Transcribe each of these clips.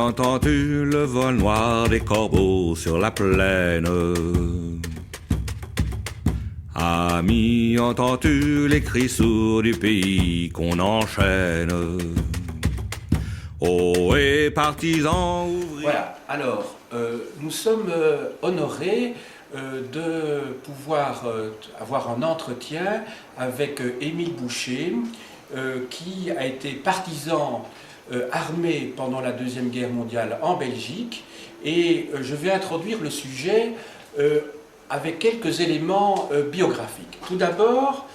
Entends-tu le vol noir des corbeaux sur la plaine? Ami, entends-tu les cris sourds du pays qu'on enchaîne? Oh, et partisans ouvriers. Voilà, alors nous sommes honorés de pouvoir avoir un entretien avec Émile Boucher, qui a été partisan armé pendant la Deuxième Guerre mondiale en Belgique, et je vais introduire le sujet avec quelques éléments biographiques. Tout d'abord,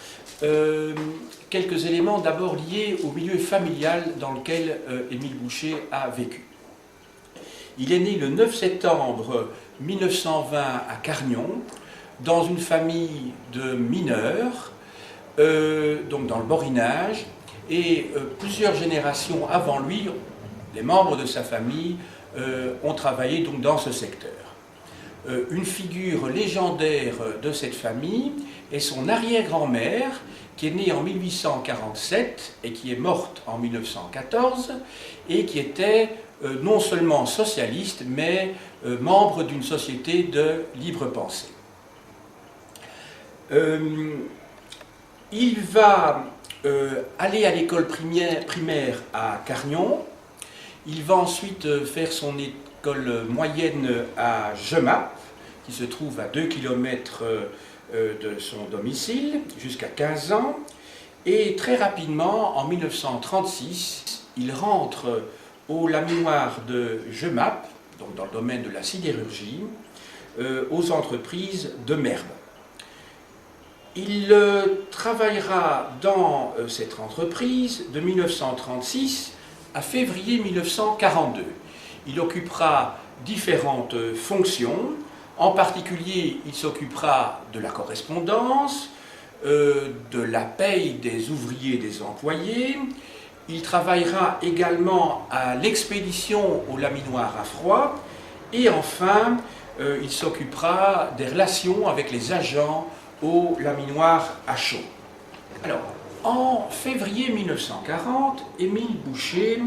quelques éléments d'abord liés au milieu familial dans lequel Émile Boucher a vécu. Il est né le 9 septembre 1920 à Cargnon, dans une famille de mineurs, donc dans le Borinage, et plusieurs générations avant lui, les membres de sa famille ont travaillé donc dans ce secteur. Une figure légendaire de cette famille est son arrière-grand-mère, qui est née en 1847 et qui est morte en 1914, et qui était non seulement socialiste, mais membre d'une société de libre pensée. Il va aller à l'école primaire à Cargnon. Il va ensuite faire son école moyenne à Jemappes, qui se trouve à 2 km de son domicile, jusqu'à 15 ans. Et très rapidement, en 1936, il rentre au laminoir de Jemappes, donc dans le domaine de la sidérurgie, aux entreprises de Merbe. Il travaillera dans cette entreprise de 1936 à février 1942. Il occupera différentes fonctions. En particulier, il s'occupera de la correspondance, de la paye des ouvriers et des employés. Il travaillera également à l'expédition au laminoir à froid. Et enfin, il s'occupera des relations avec les agents au laminoir à chaud. Alors, en février 1940, Émile Boucher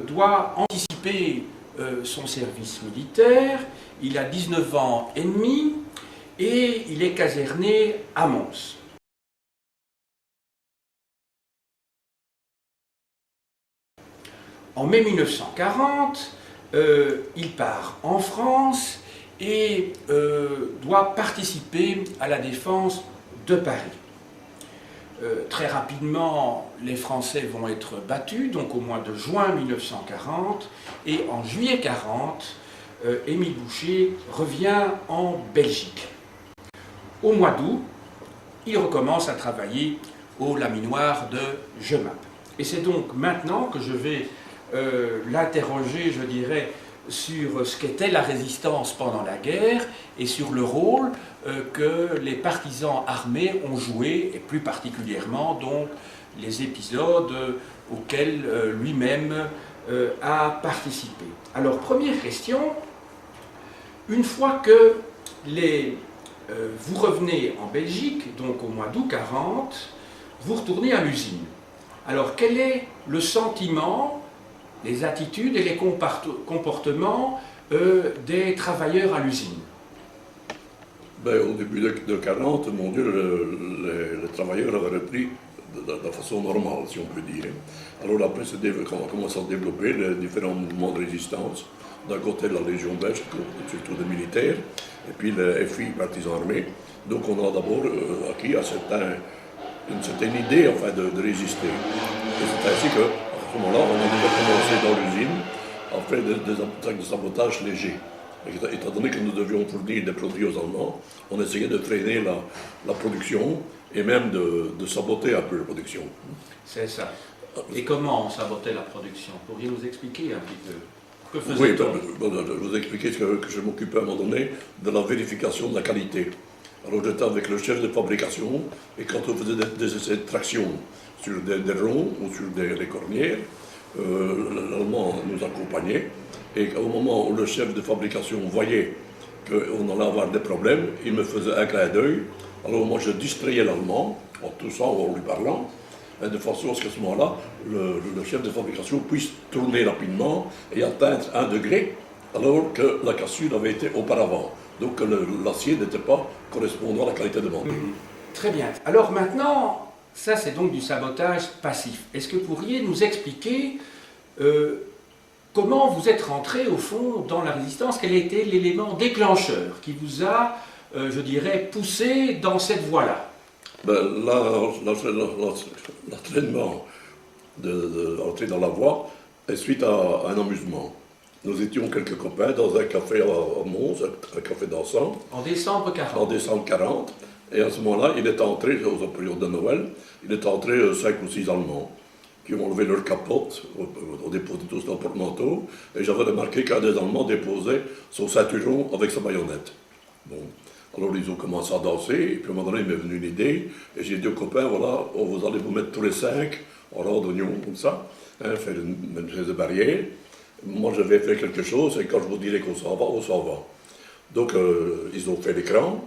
doit anticiper son service militaire. Il a 19 ans et demi et il est caserné à Mons. En mai 1940, il part en France et doit participer à la défense de Paris. Très rapidement, les Français vont être battus, donc au mois de juin 1940, et en juillet 1940, Émile Boucher revient en Belgique. Au mois d'août, il recommence à travailler au laminoir de Jemappes. Et c'est donc maintenant que je vais l'interroger, je dirais, sur ce qu'était la résistance pendant la guerre et sur le rôle que les partisans armés ont joué, et plus particulièrement donc les épisodes auxquels lui-même a participé. Alors, première question, une fois que vous revenez en Belgique, donc au mois d'août 40, vous retournez à l'usine. Alors, quel est le sentiment, les attitudes et les comportements des travailleurs à l'usine? Au début de 40, mon Dieu, les travailleurs avaient repris de façon normale, si on peut dire. Alors après, on a commencé à développer les différents mouvements de résistance. D'un côté, la Légion belge, surtout des militaires, et puis les FI, partisans armés. Donc on a d'abord acquis une certaine idée enfin, de résister. Et c'est ainsi qu'à ce moment-là, on a déjà commencé dans l'usine à faire des attaques de sabotage légers. Étant donné que nous devions fournir des produits aux Allemands, on essayait de freiner la production et même de saboter un peu la production. C'est ça. Et comment on sabotait la production? Pourriez vous expliquer un petit peu? Que Oui, faisait-on? je vous ai expliqué que je m'occupais à un moment donné de la vérification de la qualité. Alors j'étais avec le chef de fabrication et quand on faisait des essais de traction sur des ronds ou sur des cornières, l'Allemand nous accompagnait. Et au moment où le chef de fabrication voyait qu'on allait avoir des problèmes, il me faisait un clin d'œil. Alors moi je distrayais l'Allemand en toussant ou en lui parlant. hein, de façon à ce qu'à ce moment-là, le chef de fabrication puisse tourner rapidement et atteindre 1 degré, alors que la cassure avait été auparavant. Donc l'acier n'était pas correspondant à la qualité demandée. Très bien. Alors maintenant, ça c'est donc du sabotage passif. Est-ce que vous pourriez nous expliquer comment vous êtes rentré au fond dans la résistance? Quel a été l'élément déclencheur qui vous a, je dirais, poussé dans cette voie-là? L'entraînement d'entrer dans la voie est suite à un amusement. Nous étions quelques copains dans un café à Mons, un café dansant. En décembre 40. En décembre 40. Et à ce moment-là, il est entré, aux périodes de Noël, il est entré 5 ou 6 Allemands qui ont enlevé leur capote, ont déposé tous leur porte-manteau, et j'avais remarqué qu'un des Allemands déposait son ceinturon avec sa baïonnette. Bon. Alors ils ont commencé à danser, et puis à un moment donné, il m'est venu une idée, et j'ai dit aux copains, voilà, vous allez vous mettre tous les 5 en rang d'oignon, comme ça, hein, faire une espèce de barrière. Moi, j'avais fait quelque chose, et quand je vous dirai qu'on s'en va, on s'en va. Donc, ils ont fait l'écran.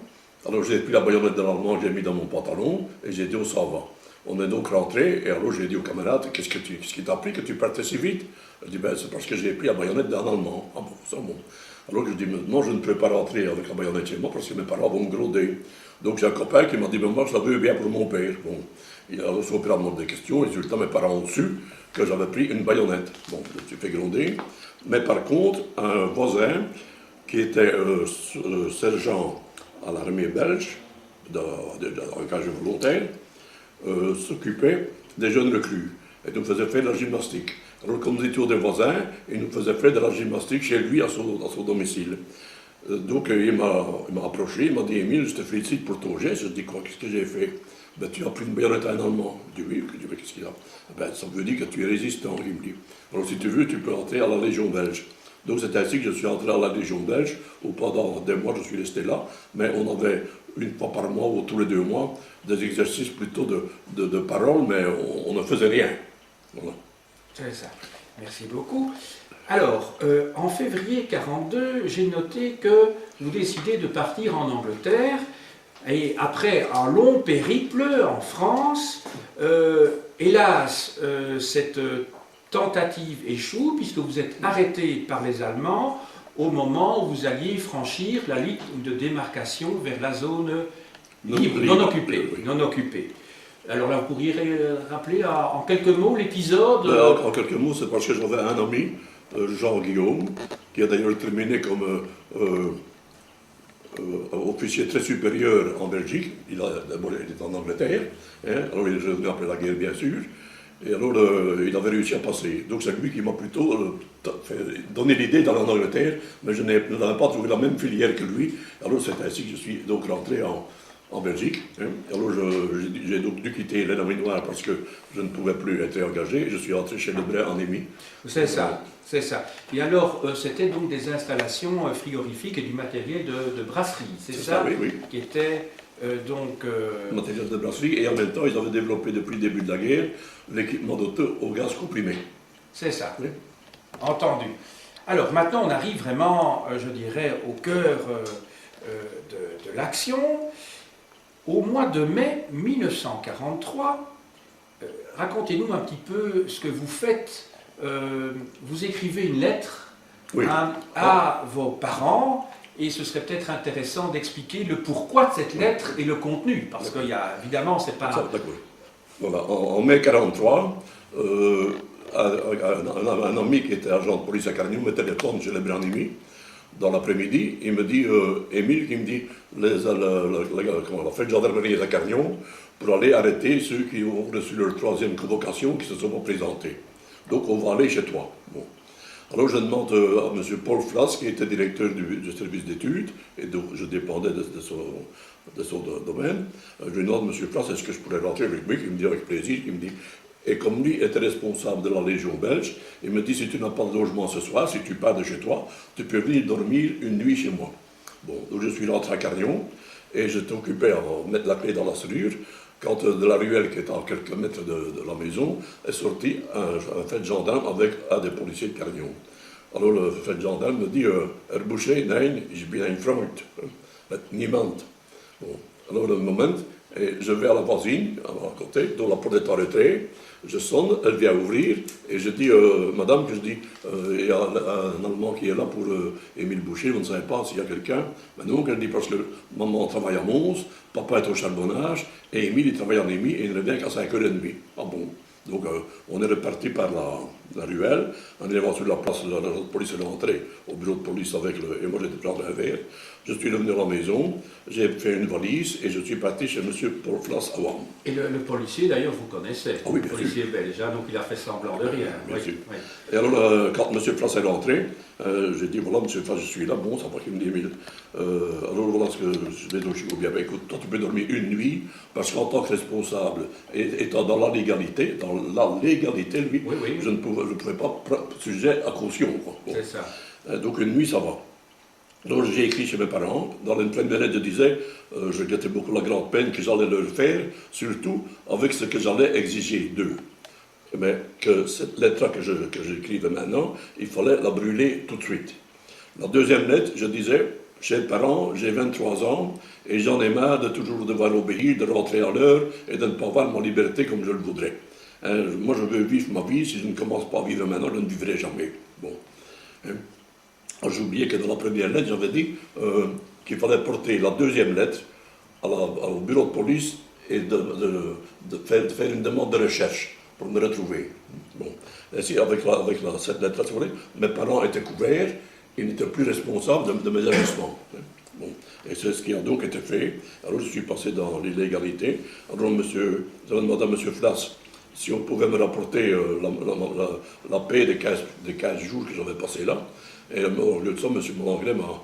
Alors, j'ai pris la baïonnette de l'Allemand, j'ai mis dans mon pantalon, et j'ai dit, on s'en va. On est donc rentré, et alors j'ai dit aux camarades, qu'est-ce qui t'a pris que tu partais si vite? Je dis, ben, c'est parce que j'ai pris la baïonnette d'un Allemand. Ah bon, ça bon. Alors je dis, non, je ne peux pas rentrer avec la baïonnette chez moi, parce que mes parents vont me gronder. Donc j'ai un copain qui m'a dit, ben, moi, je la veux bien pour mon père. Bon, il a reçu auparavant des questions, et résultat, mes parents ont su que j'avais pris une baïonnette. Bon, je me suis fait gronder. Mais par contre, un voisin, qui était sergent à l'armée belge, en cage volontaire, s'occupait des jeunes recrues et nous faisait faire de la gymnastique. Alors comme nous étions des voisins, il nous faisait faire de la gymnastique chez lui à son domicile. Donc il m'a approché, il m'a dit, Émile, je te félicite pour ton geste. Je dis, quoi, qu'est-ce que j'ai fait? Ben, tu as pris une baïonnette à un Allemand. Je dis, oui, qu'est-ce qu'il a? Ben, ça veut dire que tu es résistant, il me dit. Alors si tu veux, tu peux entrer à la Légion belge. Donc c'est ainsi que je suis entré à la Légion belge, où pendant des mois je suis resté là, mais on avait une fois par mois ou tous les 2 mois des exercices plutôt de parole, mais on ne faisait rien. Voilà. C'est ça. Merci beaucoup. Alors, en février 42, j'ai noté que vous décidez de partir en Angleterre, et après un long périple en France, hélas, cette tentative échoue, puisque vous êtes arrêté par les Allemands au moment où vous alliez franchir la ligne de démarcation vers la zone libre, non occupée. Oui. Non occupée. Alors là, vous pourriez rappeler en quelques mots l'épisode En quelques mots, c'est parce que j'avais un ami, Jean Guillaume, qui a d'ailleurs terminé comme officier très supérieur en Belgique. Il est en Angleterre, hein, alors il est revenu après la guerre, bien sûr. Et alors, il avait réussi à passer. Donc c'est lui qui m'a plutôt donné l'idée d'aller en Angleterre, mais je n'avais pas trouvé la même filière que lui. Alors c'est ainsi que je suis donc rentré en Belgique. Hein. Alors j'ai donc dû quitter les Noire parce que je ne pouvais plus être engagé. Je suis rentré chez Lebrun en Émis. C'est ça, c'est ça. Et alors, c'était donc des installations frigorifiques et du matériel de brasserie, c'est ça, oui. Qui était Matériel de brasserie, et en même temps, ils avaient développé depuis le début de la guerre l'équipement d'auto au gaz comprimé. C'est ça, Oui. Entendu. Alors maintenant, on arrive vraiment, je dirais, au cœur de l'action. Au mois de mai 1943, racontez-nous un petit peu ce que vous faites. Vous écrivez une lettre à vos parents, et ce serait peut-être intéressant d'expliquer le pourquoi de cette lettre et le contenu, parce qu'il y a, évidemment, c'est pas... Voilà. En mai 1943, un ami qui était agent de police à Carnion me téléphone chez les Brandimi dans l'après-midi. Il me dit, Émile, qui me dit, la fête de gendarmerie est à Carnion pour aller arrêter ceux qui ont reçu leur 3e convocation, qui se sont pas présentés. Donc on va aller chez toi. Bon. Alors je demande à M. Paul Flas, qui était directeur du service d'études, et donc je dépendais de son domaine. Je lui demande, M. Flas, est-ce que je pourrais rentrer avec lui? Il me dit avec plaisir. Il me dit, et comme lui était responsable de la Légion belge, il me dit, si tu n'as pas de logement ce soir, si tu pars de chez toi, tu peux venir dormir une nuit chez moi. Bon, donc je suis rentré à Carnion, et j'étais occupé à mettre la clé dans la serrure, quand de la ruelle qui était à quelques mètres de la maison, est sorti un fait de gendarme avec un des policiers de Carnion. Alors le fait de gendarme me dit, Boucher, nein, ich bin ein Freund. Niemand. Bon. Alors le moment, Et je vais à la voisine, à côté, dont la porte est en retrait. Je sonne, elle vient ouvrir, et je dis, madame, il y a un Allemand qui est là pour Émile Boucher, vous ne savez pas s'il y a quelqu'un. Mais non, elle dit, parce que maman travaille à Mons, papa est au charbonnage, et Émile, il travaille en Émi, et il ne revient qu'à 5h30. Ah bon. Donc on est reparti par la ruelle, en arrivant sur la place, la police est rentrée au bureau de police et moi j'étais prendre un verre. Je suis revenu à la maison, j'ai fait une valise et je suis parti chez M. Paul Flas à Wam. Et le policier d'ailleurs vous connaissez, Ah oui, le policier belge, hein, donc il a fait semblant de rien. Bien Oui, sûr. oui. Et alors, quand M. Flas est rentré, j'ai dit, voilà, M. Flas, je suis là, bon, ça va qu'il me dit, Émile. Alors voilà ce que je vais dire, je bien, ben, écoute, toi tu peux dormir une nuit, parce qu'en tant que responsable, étant dans la légalité, lui, Oui, oui. je ne pouvais pas sujet à caution. Quoi. Bon. C'est ça. Donc une nuit, ça va. Donc j'ai écrit chez mes parents, dans une première lettre je disais, je guettais beaucoup la grande peine que j'allais leur faire, surtout avec ce que j'allais exiger d'eux. Mais que cette lettre-là que j'écrivais maintenant, il fallait la brûler tout de suite. La deuxième lettre, je disais, chers parents, j'ai 23 ans et j'en ai marre de toujours devoir obéir, de rentrer à l'heure et de ne pas avoir ma liberté comme je le voudrais. Moi, je veux vivre ma vie. Si je ne commence pas à vivre maintenant, je ne vivrai jamais. Bon. J'ai oublié que dans la première lettre, j'avais dit qu'il fallait porter la deuxième lettre au bureau de police et de faire une demande de recherche pour me retrouver. Bon. Ainsi, avec cette lettre-là, si vous voulez, mes parents étaient couverts, ils n'étaient plus responsables de mes agissements. Bon. Et c'est ce qui a donc été fait. Alors, je suis passé dans l'illégalité. Alors, j'avais demandé à M. Flas si on pouvait me rapporter la paix des 15 jours que j'avais passé là. Et au lieu de ça, M. Malengret m'a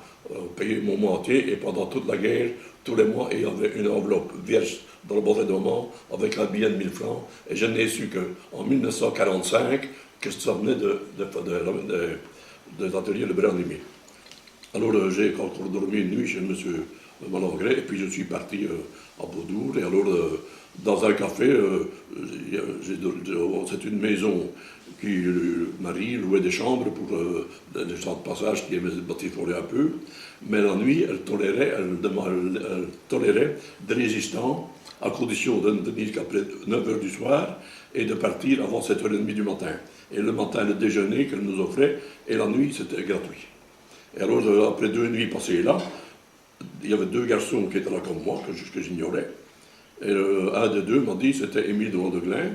payé mon mois entier, et pendant toute la guerre, tous les mois, il y avait une enveloppe vierge dans le bonnet de maman avec un billet de 1000 francs. Et je n'ai su qu'en 1945 que ça venait des ateliers de Brandimir. Alors j'ai encore dormi une nuit chez M. Malengret, et puis je suis parti à Beaudour. Et alors, dans un café, c'est une maison qui, Marie, louait des chambres pour des gens de passage qui aimaient batifoler un peu. Mais la nuit, elle tolérait des résistants à condition de ne venir qu'après 9h du soir et de partir avant 7h30 du matin. Et le matin, le déjeuner qu'elle nous offrait, et la nuit, c'était gratuit. Et alors, après 2 nuits passées là, il y avait 2 garçons qui étaient là comme moi, que j'ignorais. Et un des 2 m'a dit, c'était Émile de Wandeglin,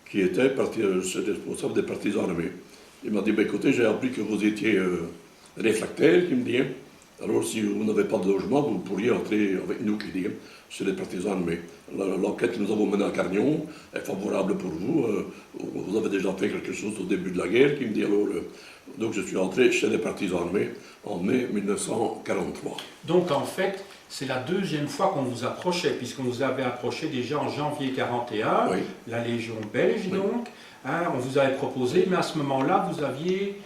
qui était responsable des partisans armés. Il m'a dit, ben, écoutez, j'ai appris que vous étiez réfractaire, il me dit. Alors, si vous n'avez pas de logement, vous pourriez entrer avec nous, qui dit, chez les partisans armés. L'enquête que nous avons menée à Carnion est favorable pour vous. Vous avez déjà fait quelque chose au début de la guerre, qui me dit. Alors, donc, je suis entré chez les partisans armés en mai 1943. Donc, en fait, c'est la 2e fois qu'on vous approchait, puisqu'on vous avait approché déjà en janvier 1941, Oui. la Légion belge, Oui. donc. Hein, on vous avait proposé, mais à ce moment-là, vous aviez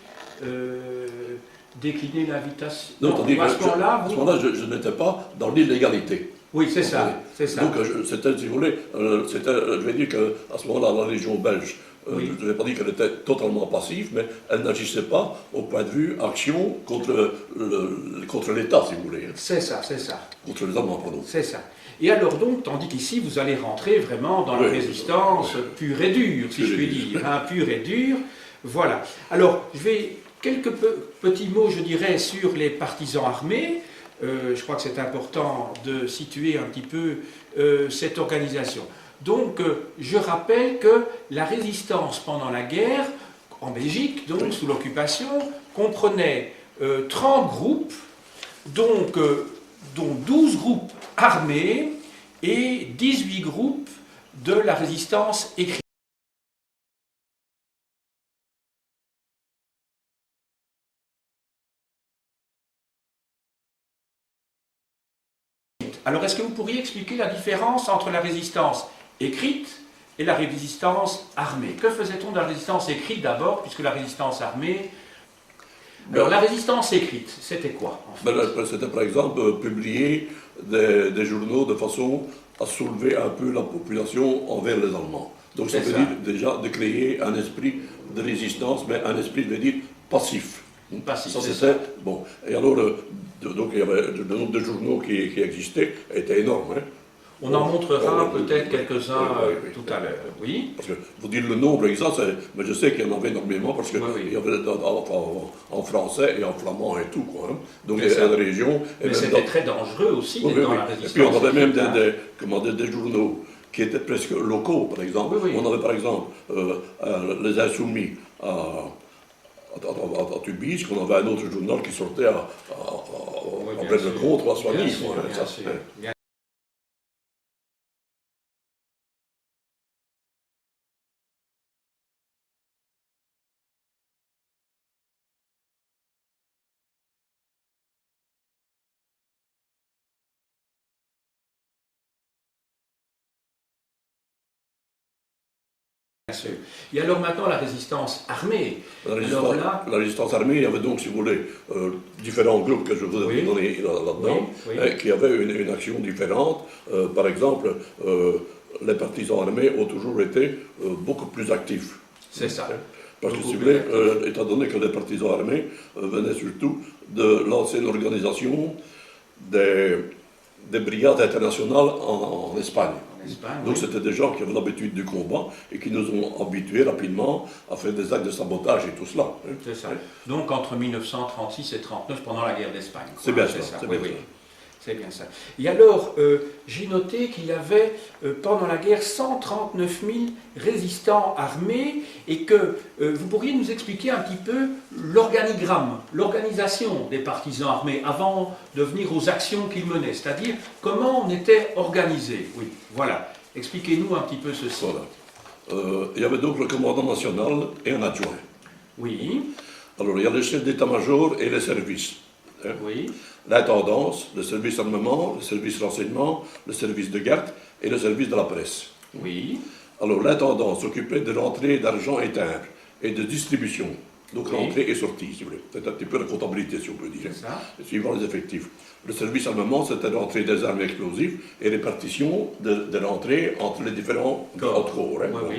décliné l'invitation. Non, tandis à ce moment-là, je n'étais pas dans l'illégalité. Oui, c'est ça, c'est ça. Donc, c'était, si vous voulez, je vais dire qu'à ce moment-là, la Légion belge, Oui. je ne vais pas dire qu'elle était totalement passive, mais elle n'agissait pas au point de vue action contre l'État, si vous voulez. C'est ça, c'est ça. Contre les Allemands, pardon. C'est ça. Et alors donc, tandis qu'ici, vous allez rentrer vraiment dans la Oui, résistance pure et dure, si Pure je et puis dure. dire, hein, pure et dure. Voilà. Alors, je vais quelques petits mots, je dirais, sur les partisans armés. Je crois que c'est important de situer un petit peu cette organisation. Donc, je rappelle que la résistance pendant la guerre, en Belgique, donc sous l'occupation, comprenait 30 groupes, donc, dont 12 groupes armés et 18 groupes de la résistance écrite. Alors, est-ce que vous pourriez expliquer la différence entre la résistance écrite et la résistance armée? Que faisait-on de la résistance écrite d'abord, puisque la résistance armée... Alors, la résistance écrite, c'était quoi en fait? C'était par exemple publier des journaux de façon à soulever un peu la population envers les Allemands. Donc ça veut dire déjà de créer un esprit de résistance, mais un esprit, je veux dire, passif. Passif, Ça, c'est c'était bon. Et alors, donc il y avait le nombre de journaux qui existaient était énorme. Hein. On en montrera oui, peut-être oui, quelques-uns oui, tout à l'heure. Oui. Parce que vous dire le nombre exact, mais je sais qu'il y en avait énormément parce qu'il Oui, oui. y avait en français et en flamand et tout, quoi. Hein. Donc il y C'est a ça. des régions. Et Mais même c'était très dangereux aussi oui, d'être oui, dans oui. la Et résistance. puis on avait même écrite, hein. des journaux qui étaient presque locaux, par exemple. Oui, oui. On avait par exemple les Insoumis à Tubize, qu'on avait un autre journal qui sortait Oui, bien après sûr. le contre, à Soigny. Bien sûr, quoi, hein, bien ça. sûr. Bien sûr. Et alors maintenant la résistance armée. Alors là, La résistance armée, il y avait donc, si vous voulez, différents groupes que je vous ai Oui. donnés là-dedans, Oui, oui. qui avaient une action différente. Par exemple, les partisans armés ont toujours été beaucoup plus actifs. c'est ça. Parce que, Beaucoup si vous plus voulez, actifs. étant donné que les partisans armés venaient surtout de l'ancienne organisation des brigades internationales en Espagne. En Espagne, Donc oui. c'était des gens qui avaient l'habitude du combat et qui nous ont habitués rapidement à faire des actes de sabotage et tout cela. Hein. C'est ça. Donc entre 1936 et 1939, pendant la guerre d'Espagne. C'est bien ça. Oui, bien oui. ça. C'est bien ça. Et alors, j'ai noté qu'il y avait pendant la guerre 139 000 résistants armés et que vous pourriez nous expliquer un petit peu l'organigramme, l'organisation des partisans armés avant de venir aux actions qu'ils menaient, c'est-à-dire comment on était organisé. Oui, voilà. Expliquez-nous un petit peu ceci. Voilà. Il y avait donc le commandant national et un adjoint. Oui, Alors il y a le chef d'état-major et les services. Hein. oui, L'intendance, le service armement, le service renseignement, le service de garde et le service de la presse. oui, Alors l'intendance s'occupait de l'entrée d'argent et timbres et de distribution. Donc Oui. l'entrée et sortie, si vous voulez. C'est un petit peu la comptabilité, si on peut dire. c'est ça. Suivant les effectifs. Le service armement, c'était l'entrée des armes explosives et répartition de l'entrée entre les différents Corps. corps. Hein. Oui, oui.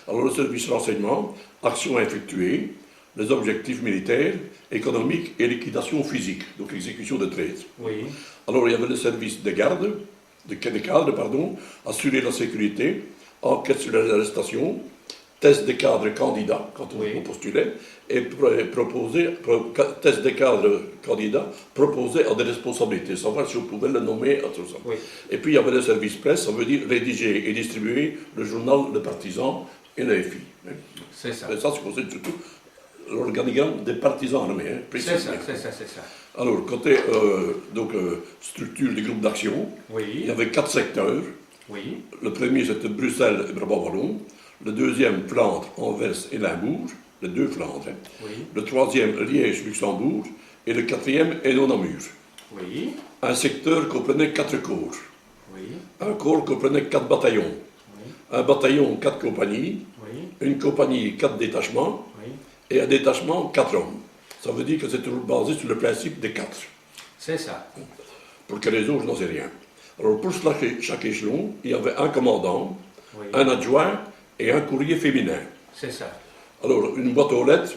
Alors le service renseignement, actions effectuées, les objectifs militaires, économiques et liquidation physique, donc exécution de traites. Oui, Alors il y avait le service de garde, des cadres, pardon, assurer la sécurité, enquête sur les arrestations, test des cadres candidats quand Oui. on postulait, et test des cadres candidats proposés à des responsabilités, savoir si on pouvait le nommer à tout ça. Oui. Et puis il y avait le service presse, ça veut dire rédiger et distribuer le journal Le Partisan et la FI. c'est ça. Et ça, c'est surtout l'organigramme des partisans armés. Hein, C'est ça, précisément. c'est ça, c'est ça. Alors, côté structure du groupe d'action, il Oui, y avait 4 secteurs. oui, Le premier, c'était Bruxelles et Brabant-Wallon. Le deuxième, Flandre, Anvers et Limbourg. Les deux Flandres. Hein. oui, Le troisième, Liège, Luxembourg. Et le quatrième, Hainaut-Namur. oui, Un secteur comprenait 4 corps. oui, Un corps comprenait 4 bataillons. oui, Un bataillon, 4 compagnies. oui, Une compagnie, 4 détachements. oui. Et un détachement, 4 hommes. Ça veut dire que c'est toujours basé sur le principe des 4. C'est ça. Pour quelle raison, je n'en sais rien. Alors, pour chaque échelon, il y avait un commandant, Oui, un adjoint et un courrier féminin. c'est ça. Alors, une boîte aux lettres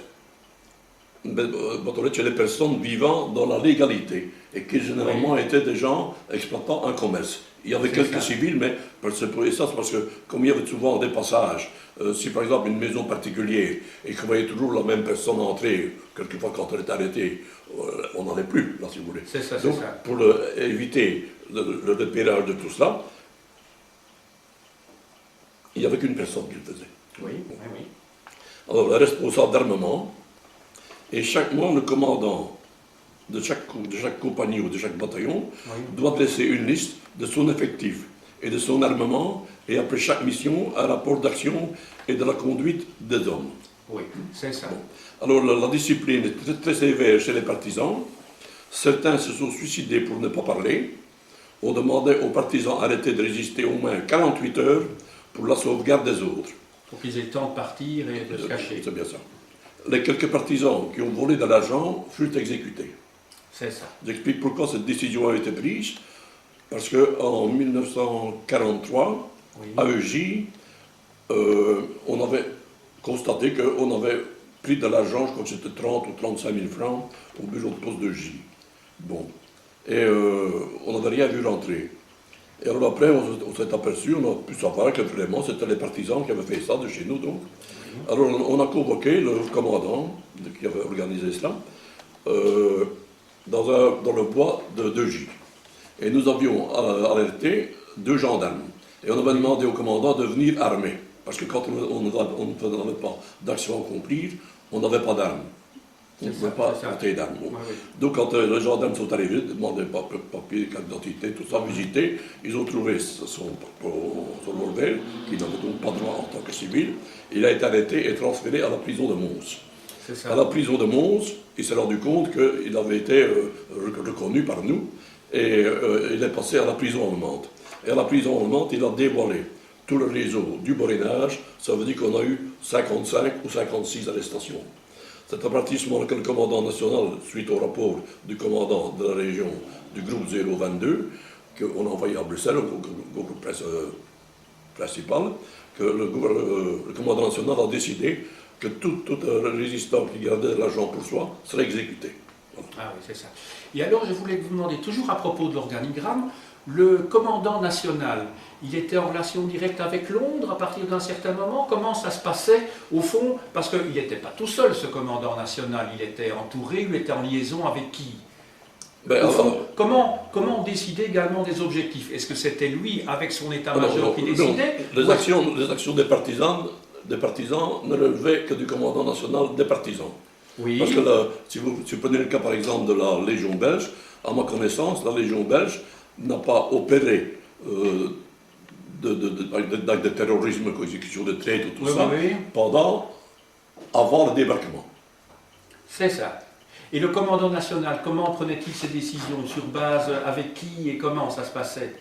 chez les personnes vivant dans la légalité et qui généralement étaient des gens exploitant un commerce. Il y avait C'est quelques ça. civils, mais c'est parce que, comme il y avait souvent des passages, si par exemple une maison particulière et qu'on voyait toujours la même personne entrer, quelquefois quand elle est arrêtée, on n'en est plus, là si vous voulez. C'est ça, c'est Donc, ça. pour éviter le repérage de tout cela, il n'y avait qu'une personne qui le faisait. Oui, oui, oui. Alors, le responsable d'armement, et chaque mois, le commandant de chaque compagnie ou de chaque bataillon Oui. doit dresser une liste de son effectif et de son armement, et après chaque mission, un rapport d'action et de la conduite des hommes. Oui, c'est ça. Alors, la discipline est très, très sévère chez les partisans. Certains se sont suicidés pour ne pas parler. On demandait aux partisans arrêtés de résister au moins 48 heures pour la sauvegarde des autres. Pour qu'ils aient le temps de partir et de se cacher. C'est bien ça. Les quelques partisans qui ont volé de l'argent furent exécutés. C'est ça. J'explique pourquoi cette décision a été prise. Parce qu'en 1943, Oui. à EJ, on avait constaté qu'on avait pris de l'argent, je crois que c'était 30 ou 35 000 francs, au bureau de poste de J. Bon. Et on n'avait rien vu rentrer. Et alors après, on s'est aperçu, on a pu savoir que vraiment c'était les partisans qui avaient fait ça de chez nous donc. Alors on a convoqué le commandant qui avait organisé cela dans le bois de J. Et nous avions alerté 2 gendarmes. Et on avait demandé au commandant de venir armé. Parce que quand on n'avait pas d'action à accomplir, on n'avait pas d'armes. On ne pouvait pas porter d'armes. Bon. Oui. Donc quand les gendarmes sont arrivés, demandaient papier, carte d'identité, tout ça, visiter, ils ont trouvé son relevé, qui n'avait donc pas droit en tant que civil. Il a été arrêté et transféré à la prison de Mons. À la prison de Mons, il s'est rendu compte qu'il avait été reconnu par nous et il est passé à la prison allemande. Et à la prison allemande, il a dévoilé tout le réseau du borinage. Ça veut dire qu'on a eu 55 ou 56 arrestations. C'est à partir de ce moment que le commandant national, suite au rapport du commandant de la région du groupe 022, qu'on a envoyé à Bruxelles, au groupe presse principal, que le commandant national a décidé que tout résistant qui gardait de l'argent pour soi serait exécuté. Voilà. Ah oui, c'est ça. Et alors, je voulais vous demander, toujours à propos de l'organigramme, le commandant national, il était en relation directe avec Londres à partir d'un certain moment. Comment ça se passait au fond? Parce qu'il n'était pas tout seul, ce commandant national. Il était entouré, il était en liaison avec qui? Au fond, comment on décidait également des objectifs? Est-ce que c'était lui, avec son état-major, qui décidait? Les actions des partisans ne relevaient que du commandant national des partisans. Oui. Parce que si vous prenez le cas par exemple de la Légion belge, à ma connaissance, la Légion belge n'a pas opéré d'actes de terrorisme, exécution de traite ou tout ça, avant le débarquement. C'est ça. Et le commandant national, comment prenait-il ses décisions? Sur base avec qui et comment ça se passait?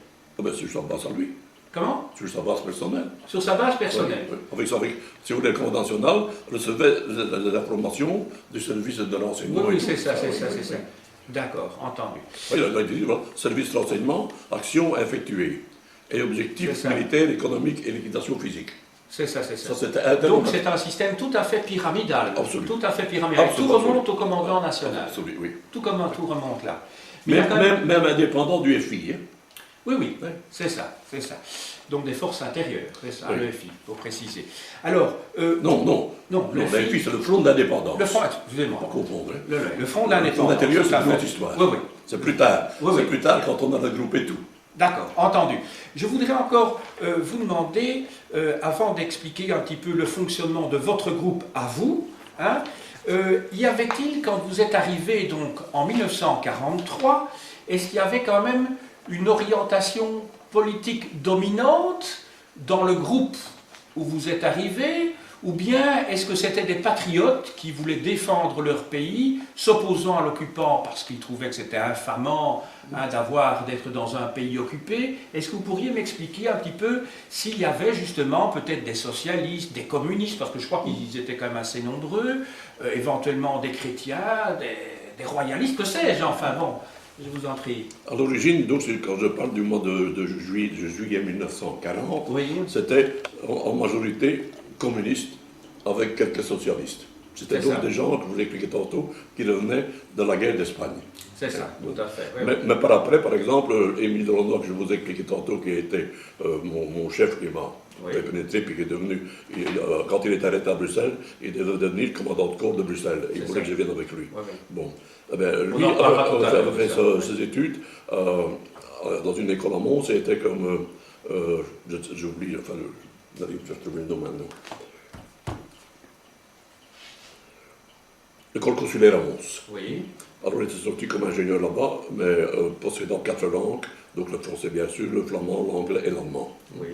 Sur sa base à lui. Comment? Sur sa base personnelle. Sur sa base personnelle. Oui. Si vous voulez, le commandant national recevait les informations du service de renseignement. Oui, c'est ça. D'accord, entendu. Oui, il a dit, voilà, service de renseignement, action effectuée. Et objectifs militaires, économiques et liquidation physique. C'est ça. Donc c'est un système tout à fait pyramidal. Absolument. Tout à fait pyramidal. Tout remonte au commandant national. Absolument, oui. Tout remonte là. Même indépendant du FI. Hein. Oui, c'est ça. Donc des forces intérieures, c'est ça, le FI, pour préciser. Alors... Non, le FI, c'est le Front de l'indépendance. Le Front, excusez-moi. Pas confondre. Le Front de l'indépendance. Le Front intérieur, c'est une autre histoire. Oui. C'est plus tard. Oui. Plus tard, quand on a regroupé tout. D'accord, entendu. Je voudrais encore vous demander, avant d'expliquer un petit peu le fonctionnement de votre groupe à vous, y avait-il, quand vous êtes arrivé donc en 1943, est-ce qu'il y avait quand même une orientation politique dominante dans le groupe où vous êtes arrivé, ou bien est-ce que c'était des patriotes qui voulaient défendre leur pays, s'opposant à l'occupant parce qu'ils trouvaient que c'était infamant d'être dans un pays occupé? Est-ce que vous pourriez m'expliquer un petit peu s'il y avait justement peut-être des socialistes, des communistes, parce que je crois qu'ils étaient quand même assez nombreux, éventuellement des chrétiens, des royalistes, que sais-je, enfin bon. Je vous en prie. À l'origine, donc, quand je parle du mois de juillet 1940, c'était en majorité communiste avec quelques socialistes. C'était donc des gens, que je vous expliquais tantôt, qui revenaient de la guerre d'Espagne. C'est ça, tout à fait. Mais par après, par exemple, Émile Delanois, que je vous expliquais tantôt, qui était mon chef, qui m'a pénétré, puis qui est devenu, quand il est arrêté à Bruxelles, il devait devenir commandant de corps de Bruxelles. Il voulait que je vienne avec lui. Bon. Lui avait fait ses études dans une école à Mons, et était comme, j'oublie, enfin, j'arrive à trouver le nom maintenant. L'école consulaire à Mons. Oui. Alors il était sorti comme ingénieur là-bas, mais possédant 4 langues, donc le français bien sûr, le flamand, l'anglais et l'allemand. Oui.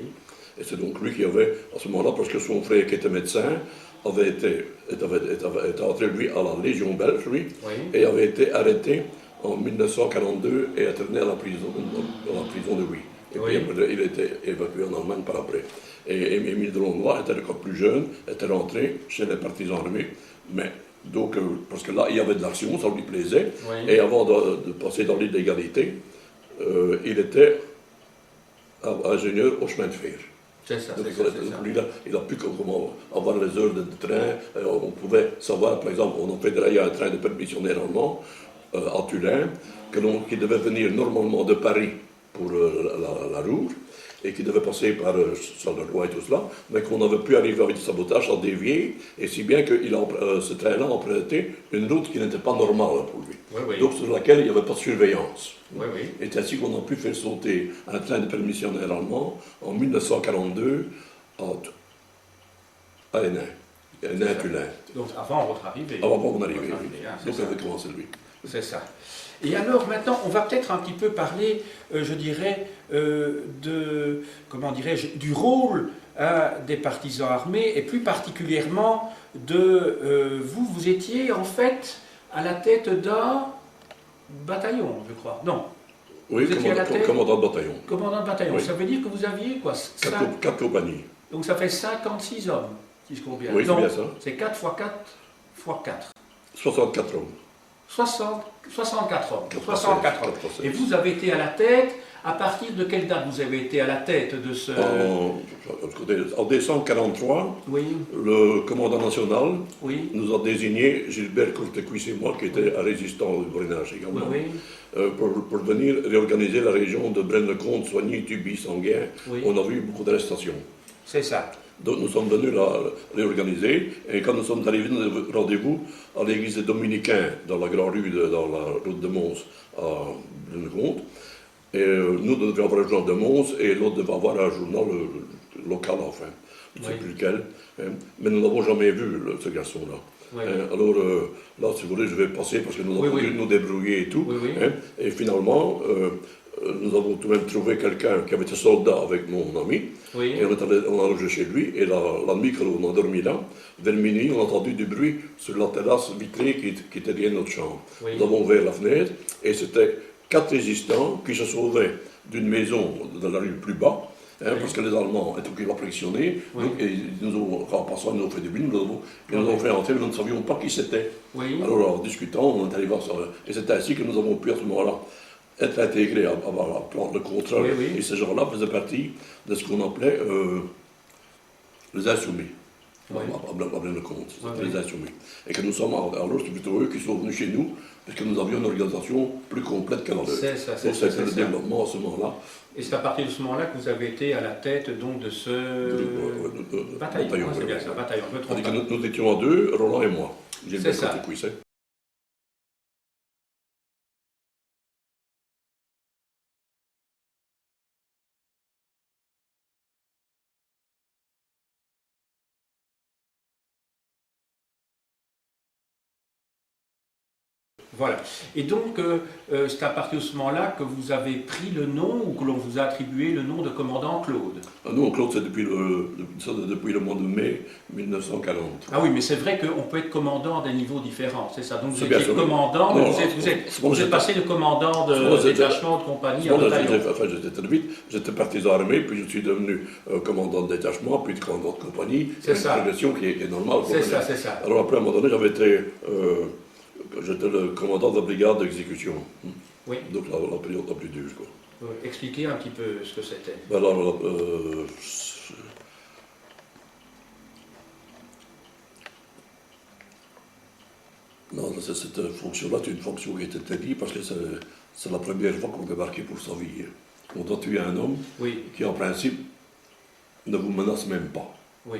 Et c'est donc lui qui avait, à ce moment-là, parce que son frère qui était médecin, avait été entré lui à la Légion belge, lui, et avait été arrêté en 1942 et interné à la prison de Huy. Et puis après, il a été évacué en Allemagne par après. Et Émile Delanois était encore plus jeune, était rentré chez les partisans armés, mais donc, parce que là, il y avait de l'action, ça lui plaisait, et avant de passer dans l'illégalité, il était ingénieur au chemin de fer. C'est ça, donc, il a pu comment avoir les heures de train, on pouvait savoir, par exemple, on a fait un train de permissionnaire allemand à Turin, qui devait venir normalement de Paris pour la Roure, et qui devait passer par Charleroi et tout cela, mais qu'on n'avait pu arriver avec du sabotage à dévier, et si bien que ce train-là empruntait une route qui n'était pas normale pour lui. Oui, oui. Donc sur laquelle il n'y avait pas de surveillance. Oui, oui. Et c'est ainsi qu'on a pu faire sauter un train de permissionnaire allemand en 1942 à Hénin. Hénin-Tulin. Donc avant votre arrivée. Avant qu'on arrive, Votre oui. arrivée, hein, c'est Donc ça. ça avait commencé lui. C'est ça. Et alors maintenant, on va peut-être un petit peu parler, je dirais, comment dirais-je, du rôle des partisans armés, et plus particulièrement de vous étiez en fait à la tête d'un bataillon, je crois. Non. Oui, Vous étiez à la tête commandant de bataillon. Commandant de bataillon. Oui. Ça veut dire que vous aviez quoi? Quatre compagnies. Donc ça fait 56 hommes, si je comprends bien. Oui, c'est bien ça. C'est 4 x 4 x 4. 64 hommes. 64 hommes. 4 64 hommes. procès. Et vous avez été à la tête, à partir de quelle date vous avez été à la tête de ce... En décembre 1943, Oui, le commandant national oui, nous a désigné Gilbert Courtecuisse et moi, qui était un résistant au Brenage oui, également, oui, pour venir réorganiser la région de Braine-le-Comte, Soigny, Tuby, Sanguin. Oui. On a vu beaucoup d'arrestations. c'est ça. Donc nous sommes venus la réorganiser, et quand nous sommes arrivés dans le rendez-vous à l'église des Dominicains, dans la grande rue, dans la route de Mons, à Braine-le-Comte, et nous devions avoir un journal de Mons, et l'autre devait avoir un journal local, enfin, je ne sais Oui. plus lequel, hein, mais nous n'avons jamais vu ce garçon-là. Oui. Alors là, si vous voulez, je vais passer parce que nous avons Oui, dû oui. nous débrouiller et tout. Oui, oui. Hein, et finalement, nous avons tout de même trouvé quelqu'un qui avait été soldat avec mon ami. Oui. Et on a logé chez lui. Et la nuit, quand on a dormi là, vers minuit, on a entendu du bruit sur la terrasse vitrée qui était derrière notre chambre. Oui. Nous avons ouvert la fenêtre et c'était 4 résistants qui se sauvaient d'une maison de la rue plus bas. Hein, Oui. parce que les Allemands étaient occupés à pressionner, Oui. donc, et en passant, ils nous ont fait du bruit, ils nous ont fait entrer, mais nous ne savions pas qui c'était. Oui. Alors, en discutant, on est allé voir ça, et c'est ainsi que nous avons pu à ce moment-là être intégrés à la plante de contrôle. Oui, oui. Et ces gens-là faisaient partie de ce qu'on appelait les insoumis. Oui. À Braine-le-Comte, c'était Oui, oui. les insoumis. Et que nous sommes, alors c'est plutôt eux qui sont venus chez nous, parce que nous avions une organisation plus complète que la leur. C'est ça, c'est Donc ça, c'était c'est le ça. développement à ce moment-là. Et c'est à partir de ce moment-là que vous avez été à la tête donc de ce bataillon. Ah, c'est bien ça, bataillon. Je me trompe C'est-à-dire pas. que nous étions à deux, Roland et moi. C'est ça. Courtecuisse, hein. Voilà. Et donc, c'est à partir de ce moment-là que vous avez pris le nom, ou que l'on vous a attribué le nom de commandant Claude. Ah, nous, Claude, c'est depuis le mois de mai 1940. Ah oui, mais c'est vrai qu'on peut être commandant à des niveaux différents, c'est ça. Donc vous C'est bien étiez sûr. commandant, Non, mais non, vous êtes passé de commandant de détachement, de compagnie à bataillon. J'étais très vite, j'étais partisan armé, puis je suis devenu commandant de détachement, puis commandant de compagnie. C'est une ça. progression qui est normale. C'est ça, c'est ça. Alors après, à un moment donné, j'étais le commandant de la brigade d'exécution. Oui. Donc la période la plus dure, quoi. Expliquez un petit peu ce que c'était. Alors, non, cette fonction-là, c'est une fonction qui était terrible parce que c'est la première fois qu'on débarquait pour sa vie. On doit tuer un homme Oui, qui, en principe, ne vous menace même pas. oui.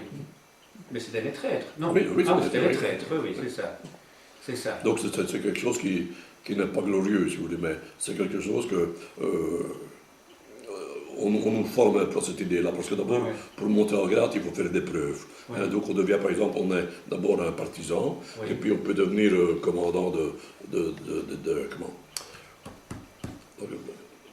Mais c'était les traîtres, non? Oui, oui, ah, c'était c'était les les traîtres, oui, oui, c'est ça. C'est ça. Donc c'est quelque chose qui n'est pas glorieux, si vous voulez, mais c'est quelque chose que on nous forme un peu à cette idée-là, parce que d'abord, Oui, oui. pour monter en grade, il faut faire des preuves. Oui. Donc on devient, par exemple, on est d'abord un partisan, Oui. et puis on peut devenir commandant de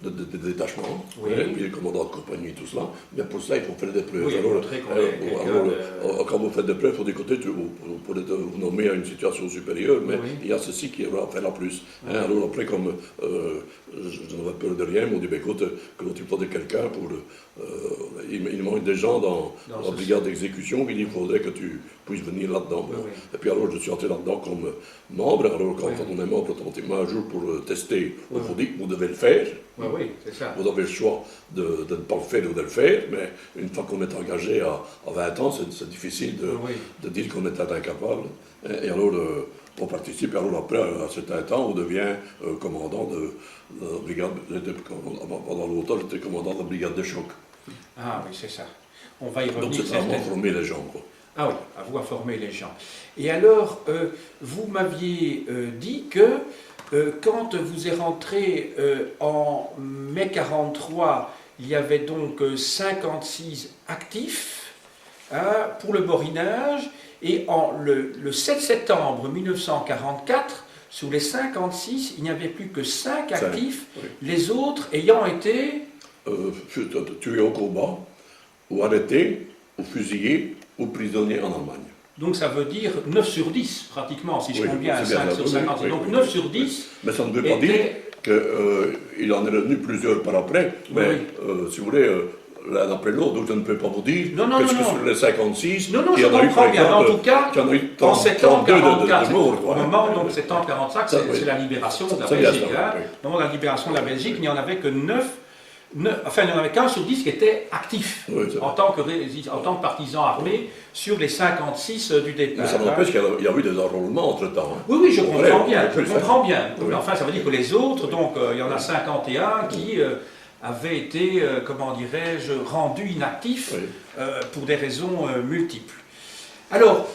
détachement, Oui. et puis commandant de compagnie, tout cela. Mais pour ça, il faut faire des preuves. Oui, Alors, montrer qu'on est quelqu'un quand vous faites des preuves, il faut dire, écoutez, vous pourrez vous nommer à une situation supérieure, mais Oui. il y a ceci qui va faire la plus. Hein, alors après, comme je n'avais peur de rien, ils m'ont dit, ben, écoute, que tu prends quelqu'un pour... il manque des gens dans la brigade d'exécution, il faudrait que tu puisses venir là-dedans. Oui, oui. Et puis alors, je suis entré là-dedans comme membre. Alors quand Oui. on est membre, automatiquement, un jour pour tester, on Oui. vous dit que vous devez le faire. Oui, oui, c'est ça. Vous avez le choix de ne pas le faire ou de le faire, mais une fois qu'on est engagé à 20 ans, c'est difficile Oui. de dire qu'on est incapable. Et alors, on participe. Alors après, à un certain temps, on devient commandant de la brigade. Pendant longtemps, j'étais commandant de la brigade de choc. Ah oui, c'est ça. On va y revenir. Donc c'est vraiment former les gens, quoi. Ah oui, à vous à former les gens. Et alors, vous m'aviez dit que quand vous êtes rentré en mai 43, il y avait donc 56 actifs pour le borinage, et le 7 septembre 1944, sur les 56, il n'y avait plus que 5 actifs, oui. Les autres ayant été... tués au combat, ou arrêtés, ou fusillés, ou prisonniers en Allemagne. Donc ça veut dire 9 sur 10, pratiquement, si je compte bien, 5 sur 50. Oui, donc 9 sur 10. Mais ça ne veut pas dire qu'il en est revenu plusieurs par après. Mais si vous voulez, l'un après l'autre, donc je ne peux pas vous dire. Non, sur les 56, non, je comprends bien. En tout cas, en septembre 44, au moment, donc septembre 45, c'est la libération de la Belgique. Au moment de la libération de la Belgique, il n'y en avait que 9. Enfin, il n'y en avait qu'un sur 10 qui était actif en tant que partisan armé sur les 56 du départ. Mais ça n'empêche qu'il y a eu des enrôlements entre-temps. Hein. Oui, je comprends bien. Oui. Enfin, ça veut dire que les autres, donc il y en a 51 qui avaient été, comment dirais-je, rendus inactifs pour des raisons multiples. Alors,